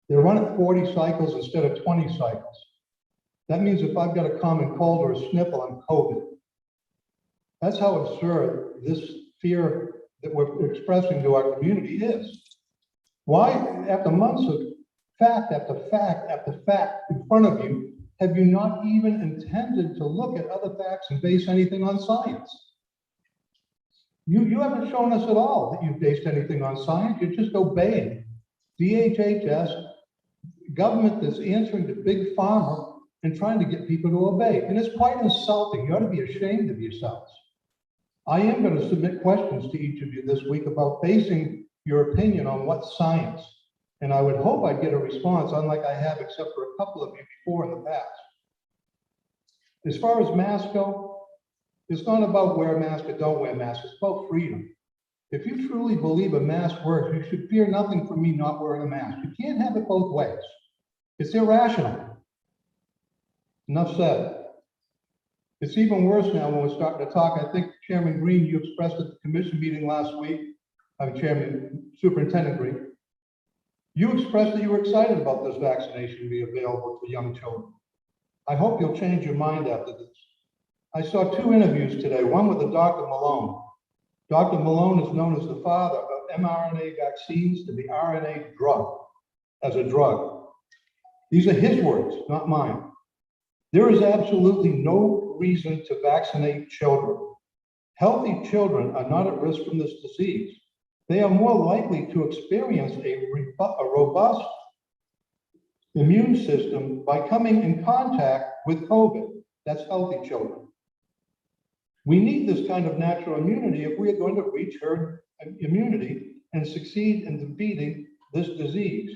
They run at 40 cycles instead of 20 cycles. That means if I've got a common cold or a sniffle, I'm COVID. That's how absurd this fear that we're expressing to our community is. Why, after months of fact after fact after fact in front of you, have you not even intended to look at other facts and base anything on science? You haven't shown us at all that you've based anything on science. You're just obeying DHHS, government that's answering to big pharma and trying to get people to obey. And it's quite insulting. You ought to be ashamed of yourselves. I am going to submit questions to each of you this week about basing your opinion on what science. And I would hope I'd get a response, unlike I have, except for a couple of you before in the past. As far as masks go, it's not about wear a mask or don't wear a mask. It's about freedom. If you truly believe a mask works, you should fear nothing from me not wearing a mask. You can't have it both ways. It's irrational. Enough said. It's even worse now when we're starting to talk. I think Chairman Green, you expressed at the commission meeting last week, Superintendent Green, you expressed that you were excited about this vaccination being available to young children. I hope you'll change your mind after this. I saw 2 interviews today, one with Dr. Malone. Dr. Malone is known as the father of mRNA vaccines to the RNA drug, as a drug. These are his words, not mine. There is absolutely no reason to vaccinate children. Healthy children are not at risk from this disease. They are more likely to experience a robust immune system by coming in contact with COVID. That's healthy children. We need this kind of natural immunity if we are going to reach herd immunity and succeed in defeating this disease.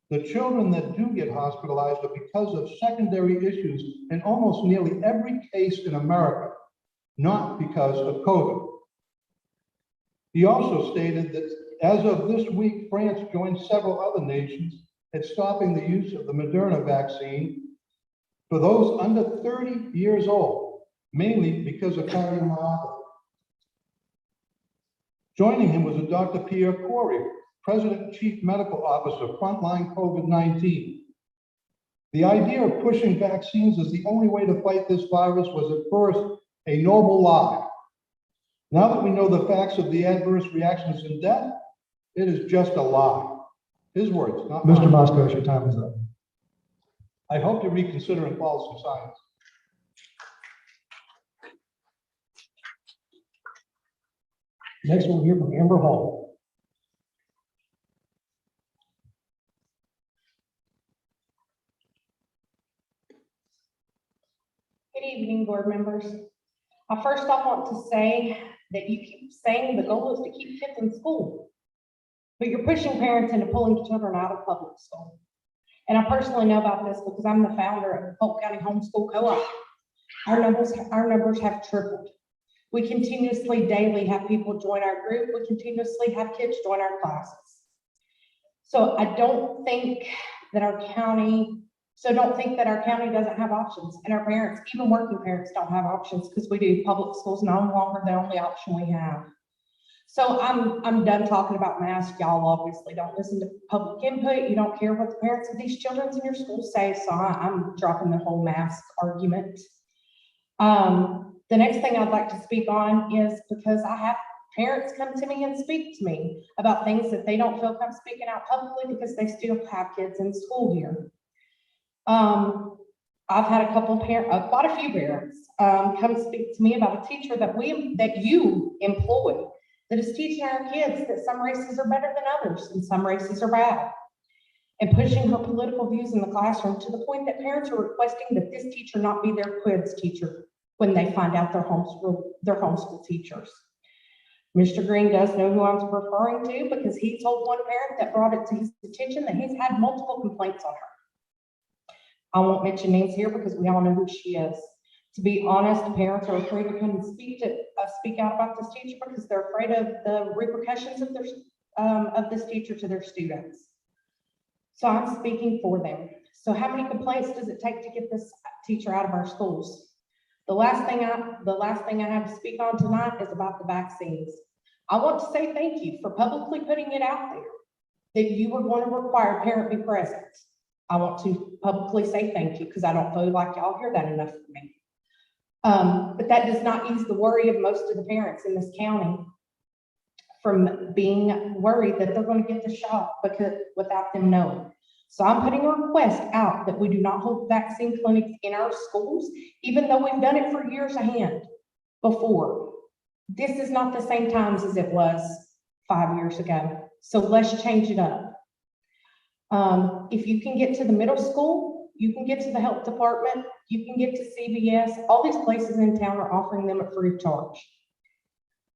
The children that do get hospitalized are because of secondary issues in almost nearly every case in America, not because of COVID. He also stated that as of this week, France joined several other nations in stopping the use of the Moderna vaccine for those under 30 years old, mainly because of cardiomyopathy. Joining him was a Dr. Pierre Corey, President and Chief Medical Officer, Frontline COVID-19. The idea of pushing vaccines as the only way to fight this virus was at first a noble lie. Now that we know the facts of the adverse reactions and death, it is just a lie. His words, not mine. Mr. Moskowitz, your time is up. I hope you reconsider and follow some science. Next, we'll hear from Amber Hall. Good evening, board members. First, I want to say that you keep saying the goal is to keep kids in school, but you're pushing parents into pulling children out of public school. And I personally know about this because I'm the founder of the Polk County Homeschool Co-op. Our numbers have tripled. We continuously, daily have people join our group. We continuously have kids join our classes. So don't think that our county doesn't have options, and our parents, even working parents, don't have options because we do public schools no longer the only option we have. So I'm done talking about masks. Y'all obviously don't listen to public input. You don't care what the parents of these children in your school say. So I'm dropping the whole mask argument. The next thing I'd like to speak on is because I have parents come to me and speak to me about things that they don't feel come speaking out publicly because they still have kids in school here. I've had quite a few parents come speak to me about a teacher that you employ that is teaching our kids that some races are better than others and some races are bad, and pushing her political views in the classroom to the point that parents are requesting that this teacher not be their quiz teacher when they find out they're homeschool teachers. Mr. Green does know who I'm referring to because he told one parent that brought it to his attention that he's had multiple complaints on her. I won't mention names here because we all know who she is. To be honest, parents are afraid to come and speak out about this teacher because they're afraid of the repercussions of this teacher to their students. So I'm speaking for them. So how many complaints does it take to get this teacher out of our schools? The last thing I have to speak on tonight is about the vaccines. I want to say thank you for publicly putting it out there that you were going to require parent be present. I want to publicly say thank you because I don't feel like y'all hear that enough from me. But that does not ease the worry of most of the parents in this county from being worried that they're going to get the shot without them knowing. So I'm putting a request out that we do not hold vaccine clinics in our schools, even though we've done it for years ahead before. This is not the same times as it was 5 years ago. So let's change it up. If you can get to the middle school, you can get to the health department, you can get to CVS. All these places in town are offering them at free of charge.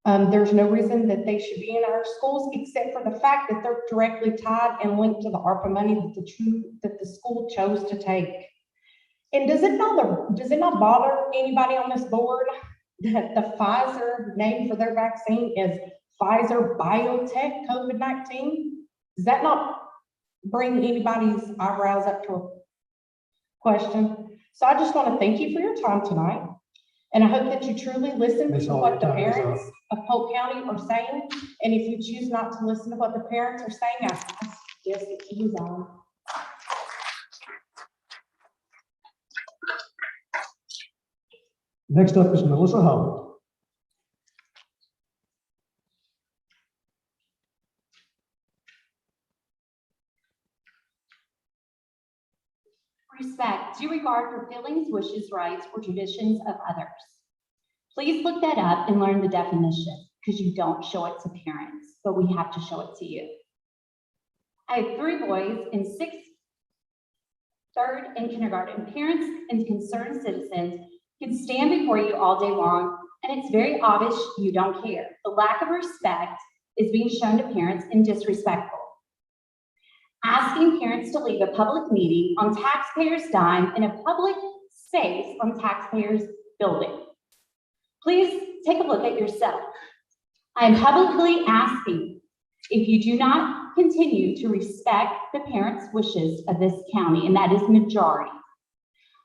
There's no reason that they should be in our schools except for the fact that they're directly tied and linked to the ARPA money that the school chose to take. And does it not bother anybody on this board that the Pfizer name for their vaccine is Pfizer BioNTech COVID-19? Does that not bring anybody's eyebrows up to a question? So I just want to thank you for your time tonight. And I hope that you truly listen to what the parents of Polk County are saying. And if you choose not to listen to what the parents are saying, I suggest that you resign. Next up is Melissa Howard. respect, due regard for feelings, wishes, rights, or traditions of others. Please look that up and learn the definition, because you don't show it to parents, but we have to show it to you. I have 3 boys in 6th, 3rd, and kindergarten. Parents and concerned citizens can stand before you all day long, and it's very obvious you don't care. The lack of respect is being shown to parents and disrespectful. Asking parents to leave a public meeting on taxpayers' dime in a public space on taxpayers' building. Please take a look at yourself. I am publicly asking if you do not continue to respect the parents' wishes of this county, and that is majority.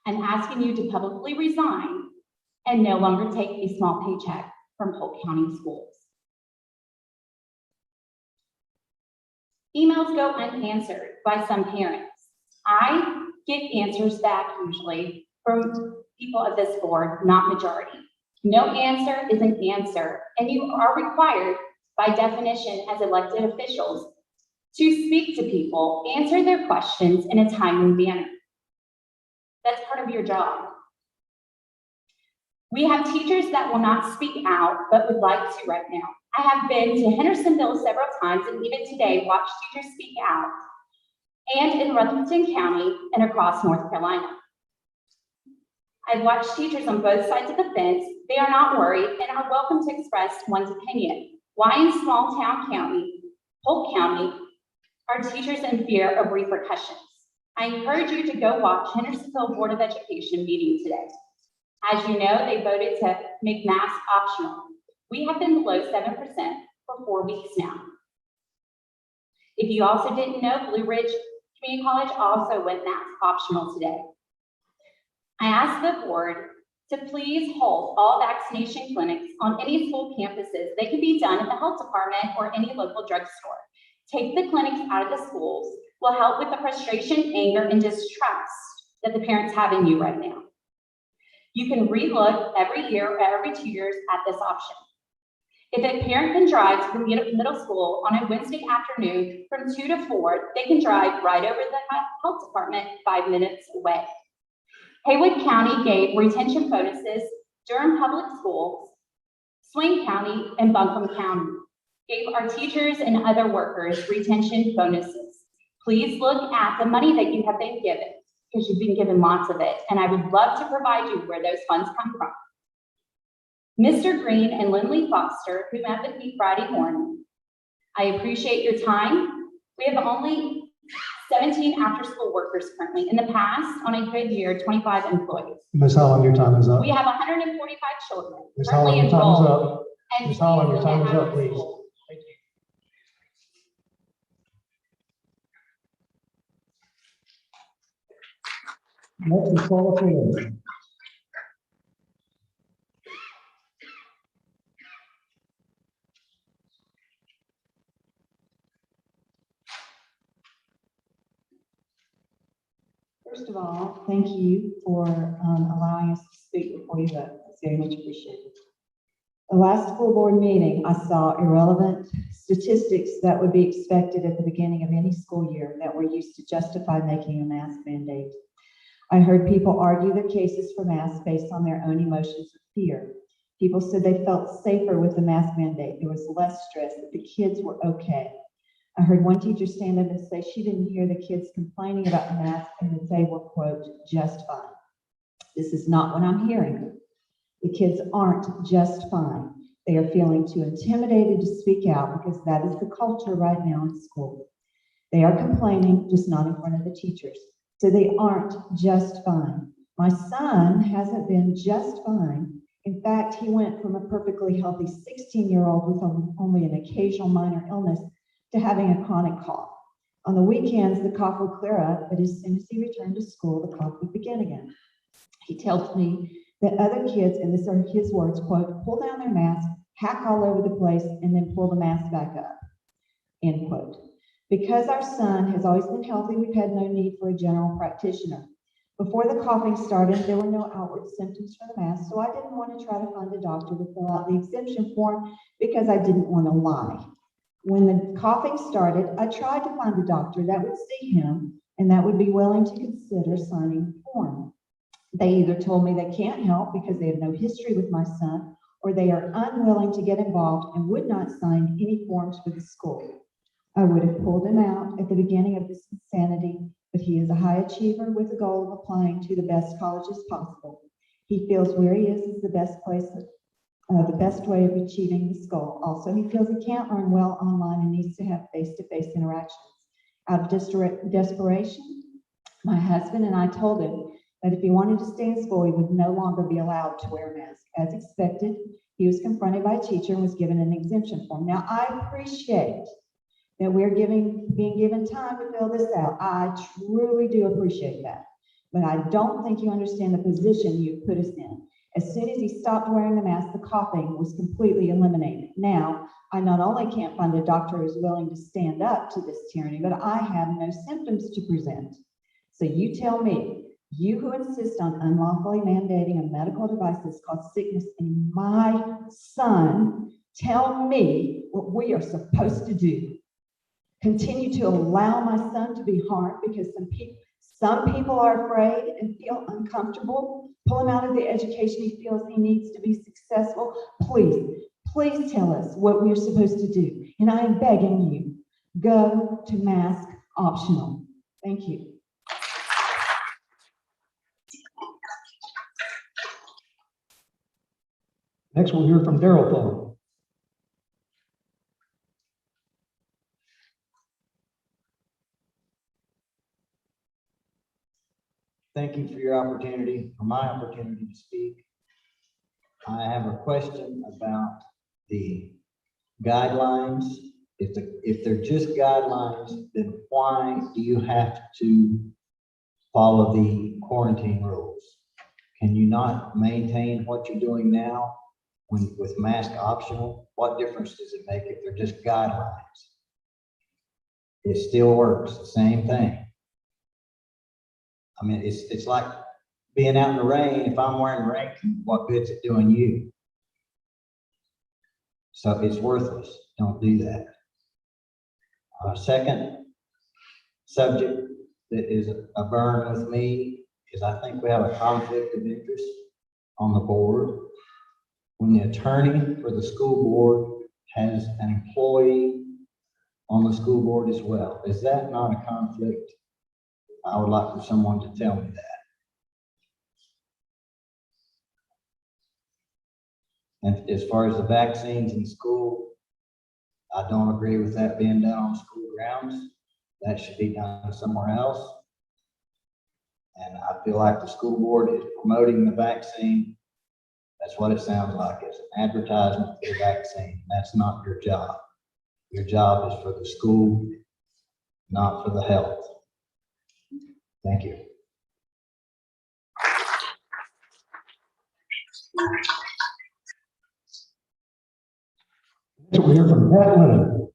I'm asking you to publicly resign and no longer take a small paycheck from Polk County Schools. Emails go unanswered by some parents. I get answers back usually from people of this board, not majority. No answer is an answer, and you are required by definition as elected officials to speak to people, answer their questions in a timely manner. That's part of your job. We have teachers that will not speak out, but would like to right now. I have been to Hendersonville several times, and even today watched teachers speak out, and in Rutherford County and across North Carolina. I've watched teachers on both sides of the fence. They are not worried and are welcome to express one's opinion. Why in small town county, Polk County, are teachers in fear of repercussions? I encourage you to go watch Hendersonville Board of Education meeting today. As you know, they voted to make masks optional. We have been below 7% for 4 weeks now. If you also didn't know, Blue Ridge Community College also went mask optional today. I ask the board to please hold all vaccination clinics on any school campuses. They can be done at the health department or any local drugstore. Take the clinics out of the schools will help with the frustration, anger, and distrust that the parents have in you right now. You can relook every year or every 2 years at this option. If a parent can drive to the middle school on a Wednesday afternoon from 2 to 4, they can drive right over the health department 5 minutes away. Haywood County gave retention bonuses during public schools. Swain County and Buncombe County gave our teachers and other workers retention bonuses. Please look at the money that you have been given, because you've been given lots of it, and I would love to provide you where those funds come from. Mr. Green and Lindley Foster, who met with me Friday morning, I appreciate your time. We have only 17 after-school workers currently. In the past, on a good year, 25 employees. Ms. Holland, your time is up. We have 145 children Ms. Holland, currently your time is enrolled. up. And Ms. Holland, your please time look is at up, please. after-school. Thank you. Next is Paula Freeland. First of all, thank you for allowing us to speak before you vote. It's very much appreciated. The last school board meeting, I saw irrelevant statistics that would be expected at the beginning of any school year that were used to justify making a mask mandate. I heard people argue their cases for masks based on their own emotions of fear. People said they felt safer with the mask mandate. There was less stress, that the kids were okay. I heard one teacher stand up and say she didn't hear the kids complaining about the mask and that they were, quote, just fine. This is not what I'm hearing. The kids aren't just fine. They are feeling too intimidated to speak out because that is the culture right now in school. They are complaining, just not in front of the teachers. So they aren't just fine. My son hasn't been just fine. In fact, he went from a perfectly healthy 16-year-old with only an occasional minor illness to having a chronic cough. On the weekends, the cough would clear up, but as soon as he returned to school, the cough would begin again. He tells me that other kids, and these are his words, quote, pull down their mask, hack all over the place, and then pull the mask back up, end quote. Because our son has always been healthy, we've had no need for a general practitioner. Before the coughing started, there were no outward symptoms for the mask, so I didn't want to try to find a doctor to fill out the exemption form because I didn't want to lie. When the coughing started, I tried to find a doctor that would see him and that would be willing to consider signing the form. They either told me they can't help because they have no history with my son, or they are unwilling to get involved and would not sign any forms for the school. I would have pulled him out at the beginning of this insanity, but he is a high achiever with the goal of applying to the best colleges possible. He feels where he is the best place, the best way of achieving this goal. Also, he feels he can't learn well online and needs to have face-to-face interactions. Out of desperation, my husband and I told him that if he wanted to stay in school, he would no longer be allowed to wear a mask. As expected, he was confronted by a teacher and was given an exemption form. Now, I appreciate that we're being given time to fill this out. I truly do appreciate that. But I don't think you understand the position you've put us in. As soon as he stopped wearing the mask, the coughing was completely eliminated. Now, I not only can't find a doctor who's willing to stand up to this tyranny, but I have no symptoms to present. So you tell me, you who insist on unlawfully mandating a medical device that's caused sickness in my son, tell me what we are supposed to do. Continue to allow my son to be harmed because some people are afraid and feel uncomfortable. Pull him out of the education he feels he needs to be successful. Please tell us what we're supposed to do. And I am begging you, go to mask optional. Thank you. Next, we'll hear from Daryl Thorne. Thank you for your opportunity, for my opportunity to speak. I have a question about the guidelines. If they're just guidelines, then why do you have to follow the quarantine rules? Can you not maintain what you're doing now with mask optional? What difference does it make if they're just guidelines? It still works, the same thing. I mean, it's like being out in the rain. If I'm wearing rain, what good's it doing you? So it's worthless. Don't do that. Second subject that is a burn with me is I think we have a conflict of interest on the board. When the attorney for the school board has an employee on the school board as well, is that not a conflict? I would like for someone to tell me that. And as far as the vaccines in school, I don't agree with that being done on school grounds. That should be done somewhere else. And I feel like the school board is promoting the vaccine. That's what it sounds like. It's an advertisement for the vaccine. That's not your job. Your job is for the school, not for the health. Thank you. Next, we'll hear from Pat Lennon.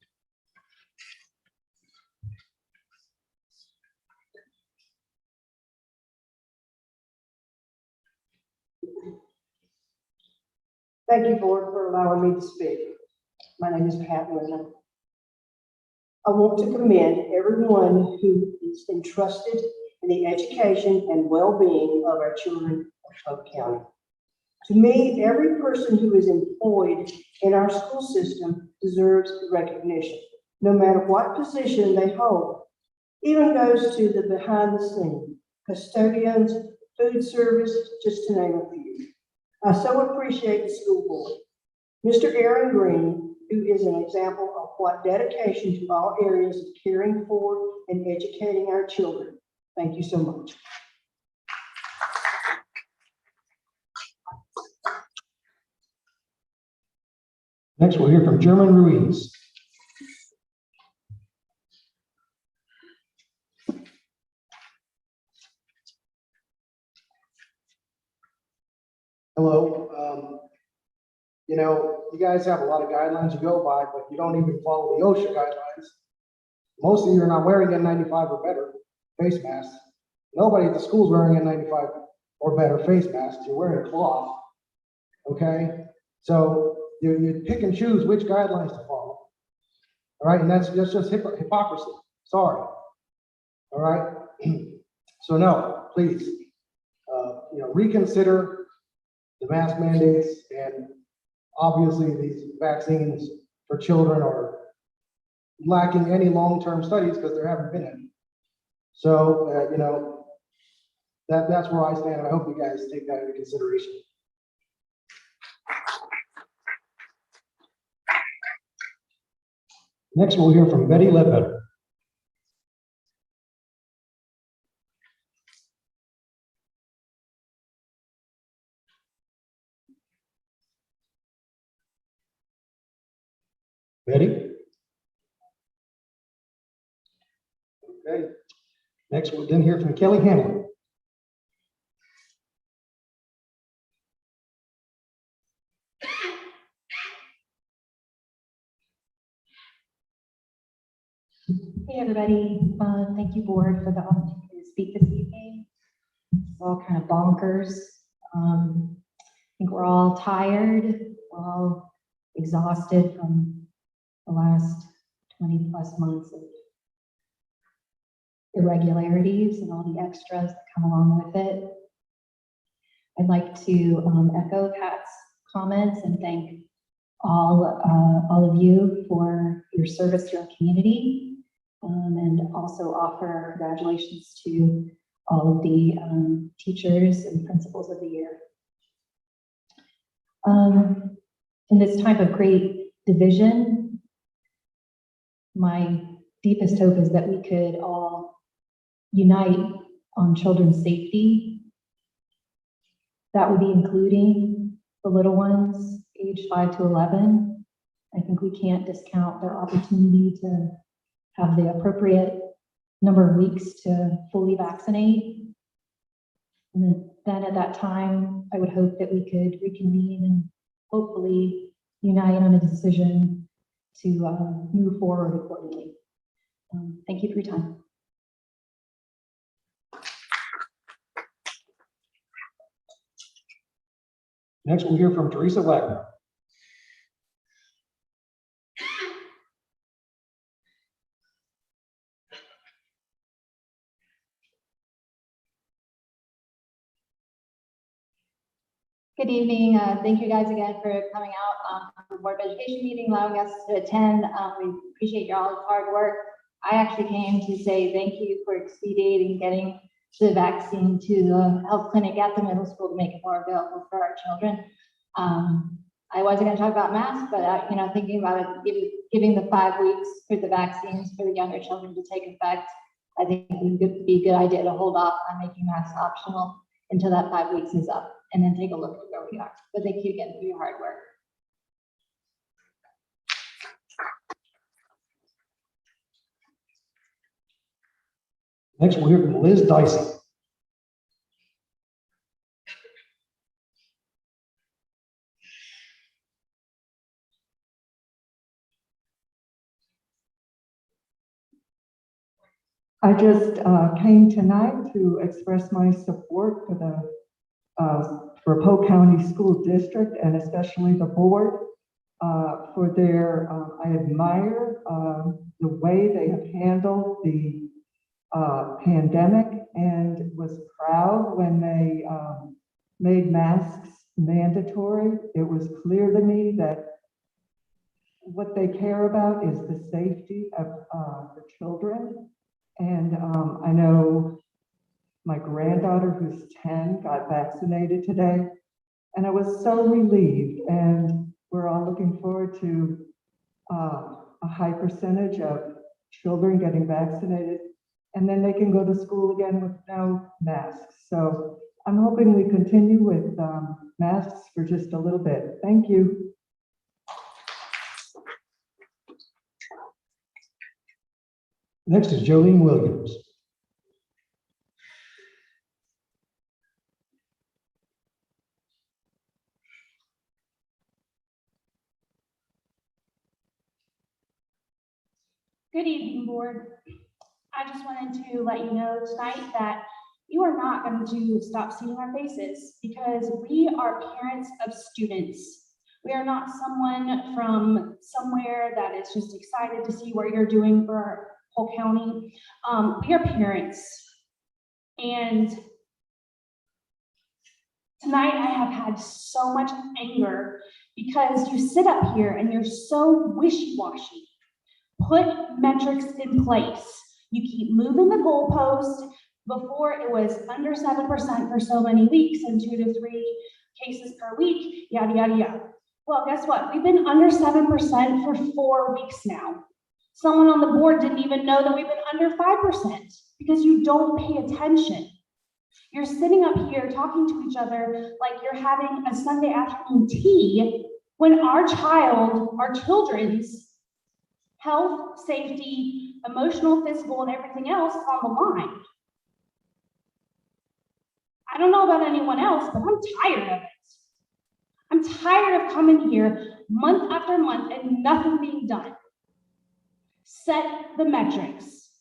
Thank you, board, for allowing me to speak. My name is Pat Lennon. I want to commend everyone who is entrusted in the education and well-being of our children of Polk County. To me, every person who is employed in our school system deserves recognition, no matter what position they hold. Even goes to the behind the scene, custodians, food service, just to name a few. I so appreciate the school board. Mr. Aaron Green, who is an example of what dedication to all areas of caring for and educating our children. Thank you so much. Next, we'll hear from German Ruiz. Hello. You guys have a lot of guidelines you go by, but you don't even follow the OSHA guidelines. Most of you are not wearing N95 or better face masks. Nobody at the school is wearing N95 or better face masks. You're wearing cloth. Okay? So you pick and choose which guidelines to follow. All right? And that's just hypocrisy. Sorry. All right? So no, please, reconsider the mask mandates, and obviously these vaccines for children are lacking any long-term studies because there haven't been any. So, that's where I stand, and I hope you guys take that into consideration. Next, we'll hear from Betty Ledbetter. Betty? Okay. Next, we'll then hear from Kelly Hamlin. Hey, everybody. Thank you, board, for the opportunity to speak this evening. It's all kind of bonkers. I think we're all tired, we're all exhausted from the last 20 plus months of irregularities and all the extras that come along with it. I'd like to echo Pat's comments and thank all of you for your service to our community. And also offer congratulations to all of the teachers and principals of the year. In this time of great division, my deepest hope is that we could all unite on children's safety. That would be including the little ones, age 5 to 11. I think we can't discount their opportunity to have the appropriate number of weeks to fully vaccinate. And then at that time, I would hope that we could reconvene and hopefully unite on a decision to move forward accordingly. Thank you for your time. Next, we'll hear from Teresa Wagner. Good evening. Thank you guys again for coming out for the Board of Education meeting, allowing us to attend. We appreciate y'all's hard work. I actually came to say thank you for expediting getting the vaccine to the health clinic at the middle school to make it more available for our children. I wasn't going to talk about masks, but thinking about it, giving the 5 weeks for the vaccines for the younger children to take effect, I think it would be a good idea to hold off on making masks optional until that 5 weeks is up, and then take a look at where we are. But thank you again for your hard work. Next, we'll hear from Liz Dicey. I just came tonight to express my support for the Polk County School District, and especially the board for their, I admire the way they have handled the pandemic, and was proud when they made masks mandatory. It was clear to me that what they care about is the safety of the children. And I know my granddaughter, who's 10, got vaccinated today, and I was so relieved. And we're all looking forward to a high percentage of children getting vaccinated, and then they can go to school again with no masks. So I'm hoping we continue with masks for just a little bit. Thank you. Next is Jolene Williams. Good evening, board. I just wanted to let you know tonight that you are not going to stop seeing our faces, because we are parents of students. We are not someone from somewhere that is just excited to see what you're doing for Polk County. We are parents And tonight I have had so much anger because you sit up here and you're so wishy-washy. Put metrics in place. You keep moving the goalpost. Before it was under 7% for so many weeks and 2 to 3 cases per week, yada, yada, yada. Well, guess what? We've been under 7% for 4 weeks now. Someone on the board didn't even know that we've been under 5% because you don't pay attention. You're sitting up here talking to each other like you're having a Sunday afternoon tea when our children's health, safety, emotional, physical, and everything else is on the line. I don't know about anyone else, but I'm tired of it. I'm tired of coming here month after month and nothing being done. Set the metrics.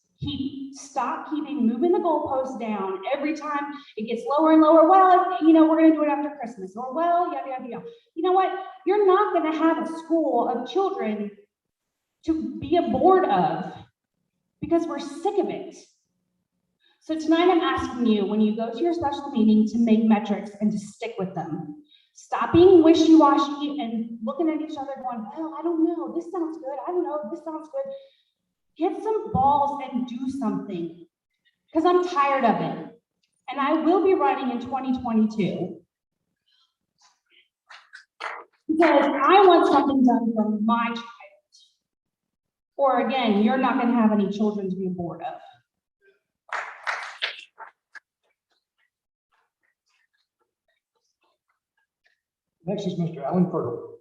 Stop keeping moving the goalposts down every time it gets lower and lower. Well, you know, we're going to do it after Christmas, or well, yada, yada, yada. You know what? You're not going to have a school of children to be a board of because we're sick of it. So tonight I'm asking you, when you go to your special meeting, to make metrics and to stick with them. Stop being wishy-washy and looking at each other going, well, I don't know, this sounds good. I don't know, this sounds good. Get some balls and do something, because I'm tired of it. And I will be running in 2022 because I want something done for my child. Or again, you're not going to have any children to be bored of. Next is Mr. Alan Fertile.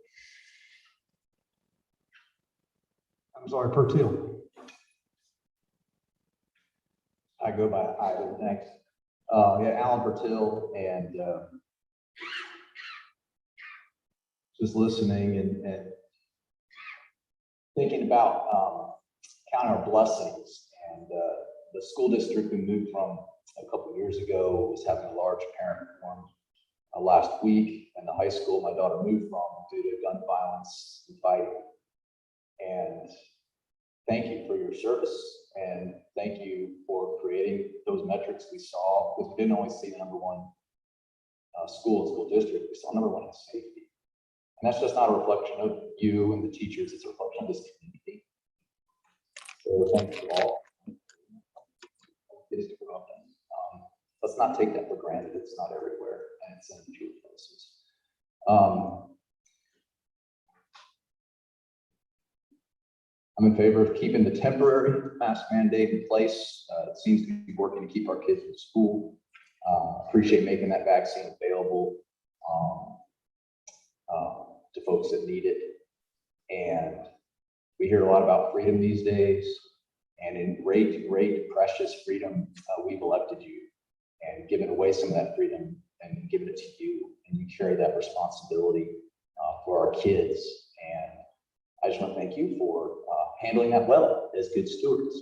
I'm sorry, Pertil. I go by either, thanks. Yeah, Alan Bertil, and just listening and thinking about counting our blessings. And the school district we moved from a couple of years ago was having a large parent forum last week, and the high school my daughter moved from due to gun violence and fighting. And thank you for your service, and thank you for creating those metrics we saw, because we didn't always see the number one school district. We saw number one in safety. And that's just not a reflection of you and the teachers, it's a reflection of this community. So thank you all. It is let's not take that for granted. It's not everywhere, and it's in a few places. I'm in favor of keeping the temporary mask mandate in place. It seems to be working to keep our kids in school. Appreciate making that vaccine available to folks that need it. And we hear a lot about freedom these days. And in great, precious freedom, we've elected you and given away some of that freedom and given it to you. And you carry that responsibility for our kids. And I just want to thank you for handling that well as good stewards,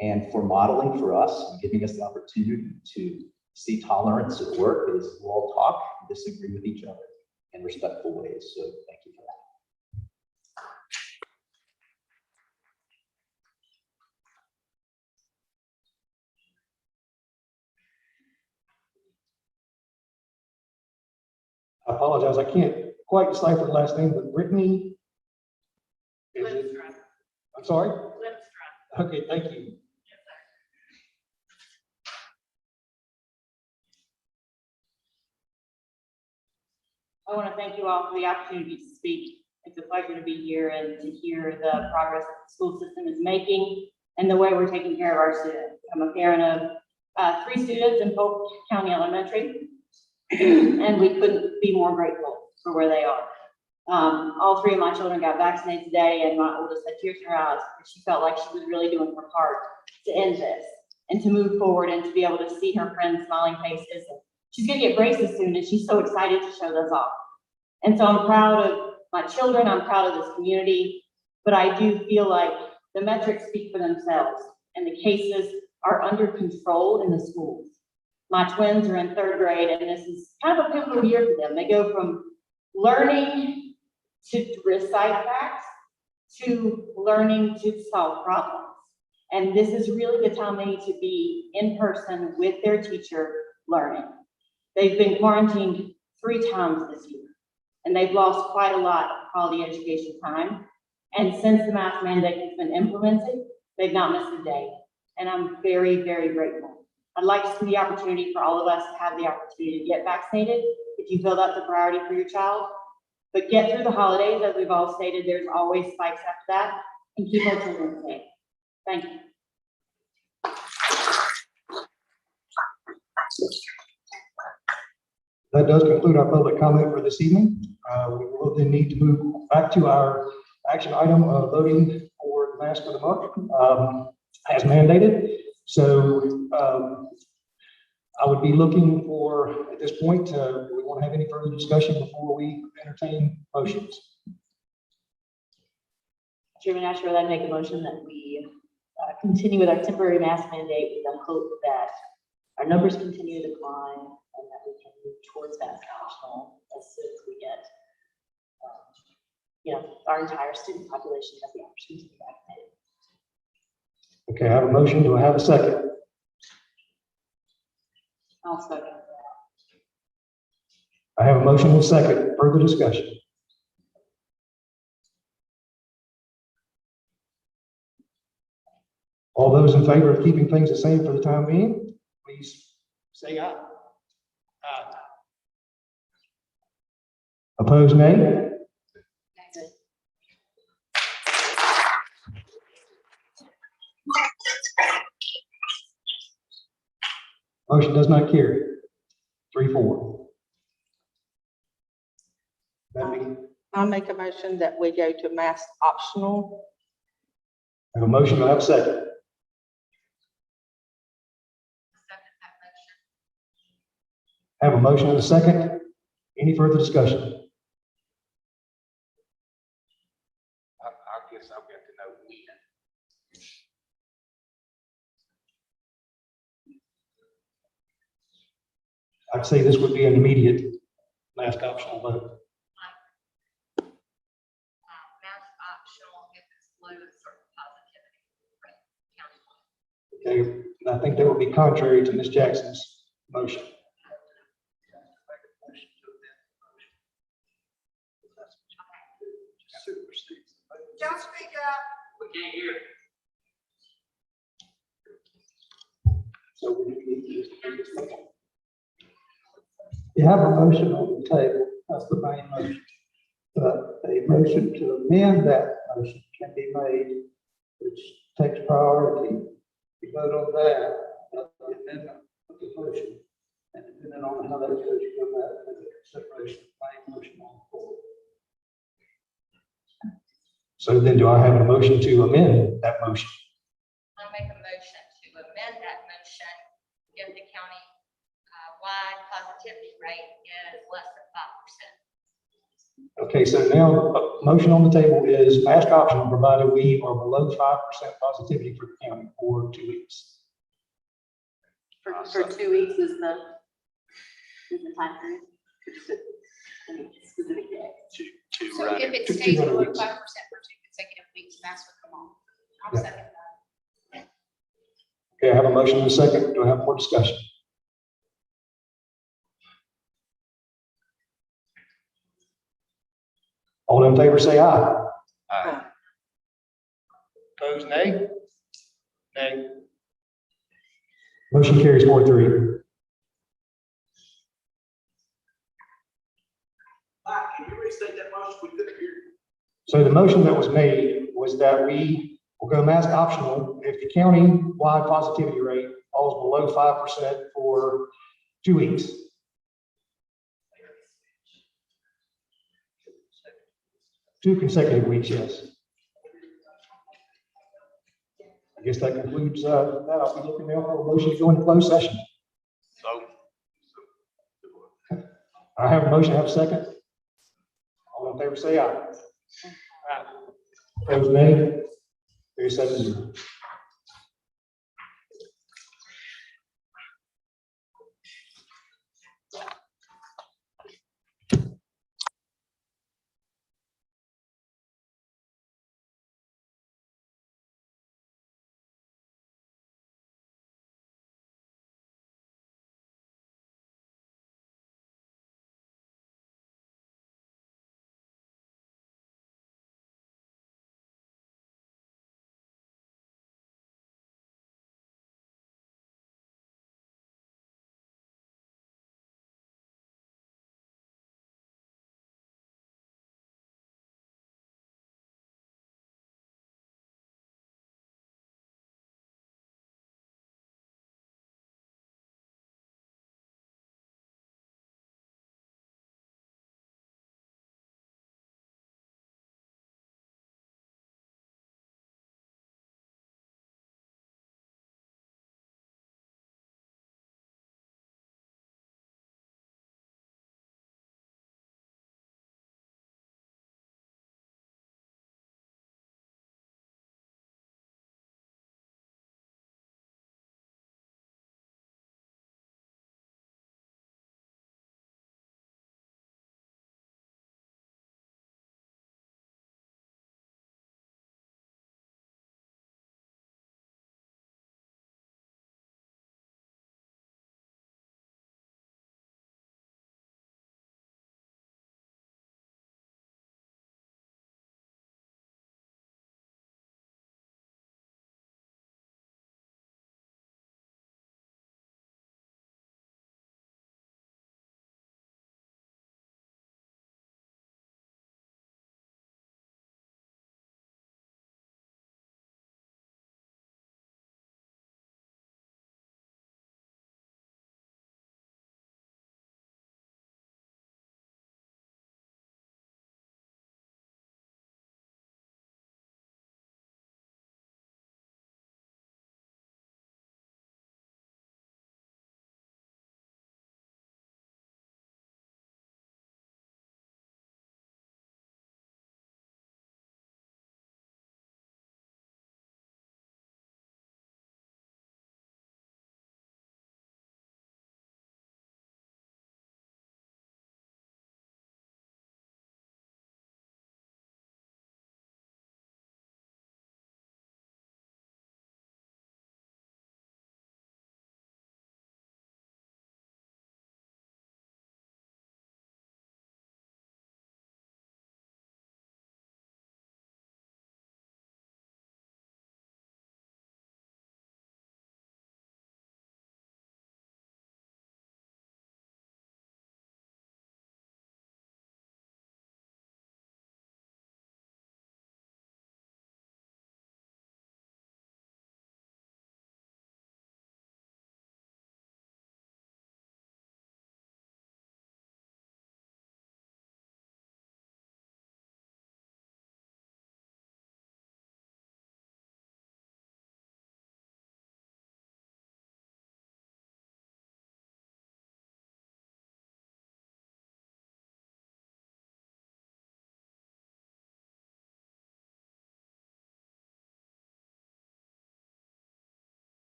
and for modeling for us and giving us the opportunity to see tolerance at work as we'll all talk and disagree with each other in respectful ways. So thank you for that. I apologize, I can't quite decipher the last name, but Brittany. I'm sorry? Okay, thank you. I want to thank you all for the opportunity to speak. It's a pleasure to be here and to hear the progress that the school system is making and the way we're taking care of our students. I'm a parent of 3 students in Polk County Elementary, and we couldn't be more grateful for where they are. All 3 of my children got vaccinated today, and my oldest had tears in her eyes because she felt like she was really doing her part to end this and to move forward and to be able to see her friends' smiling faces. And she's going to get braces soon, and she's so excited to show those off. And so I'm proud of my children. I'm proud of this community, but I do feel like the metrics speak for themselves, and the cases are under control in the schools. My twins are in 3rd grade, and this is kind of a pivotal year for them. They go from learning to recite facts to learning to solve problems. And this is really the time they need to be in person with their teacher learning. They've been quarantined 3 times this year, and they've lost quite a lot of quality education time. And since the mask mandate has been implemented, they've not missed a day. And I'm very, very grateful. I'd like to see the opportunity for all of us to have the opportunity to get vaccinated if you feel that's a priority for your child. But get through the holidays, as we've all stated, there's always spikes after that, and keep our children safe. Thank you. That does conclude our public comment for this evening. We will then need to move back to our action item of voting for the mask for the month as mandated. So I would be looking for, at this point, do we want to have any further discussion before we entertain motions? Chairman Asher, I'd make a motion that we continue with our temporary mask mandate with the hope that our numbers continue to decline and that we can move towards mask optional as soon as we get, our entire student population has the opportunity to be vaccinated. Okay, I have a motion. Do I have a second? I'll second. I have a motion and a second. Further discussion? All those in favor of keeping things the same for the time being, please say aye. Aye. Opposed, nay? Motion does not carry. 3-4. I'll make a motion that we go to mask optional. I have a motion. Do I have a second? I have a motion and a second. Any further discussion? I guess I'll get to know when. I'd say this would be an immediate mask optional vote. Mask optional if it's below a certain positivity rate, countywide. Okay, and I think that would be contrary to Ms. Jackson's motion. Don't speak up. We can't hear. So you have a motion on the table. That's the main motion. But a motion to amend that motion can be made, which takes priority. You vote on that, the amendment of the motion, and depending on how that goes, you go back to the consideration of the main motion on the floor. So then do I have a motion to amend that motion? I'll make a motion to amend that motion if the county wide positivity rate is less than 5%. Okay, so now a motion on the table is mask optional provided we are below 5% positivity for the county for 2 weeks. For 2 weeks is the time period? Specific day. So if it stays below 5% for 2 consecutive weeks, that's what come on. I'll Yeah. second that. Okay, I have a motion and a second. Do I have more discussion? All in favor, say aye. Aye. Opposed, nay? Nay. Motion carries 4-3. Can you restate that motion? We couldn't hear. So the motion that was made was that we will go mask optional if the county-wide positivity rate falls below 5% for 2 weeks. 2 consecutive weeks, yes. I guess that concludes that. I'll be looking now for a motion to go into closed session. I have a motion, have a second. All in favor, say aye. Aye. Opposed, nay. Carries 7-0.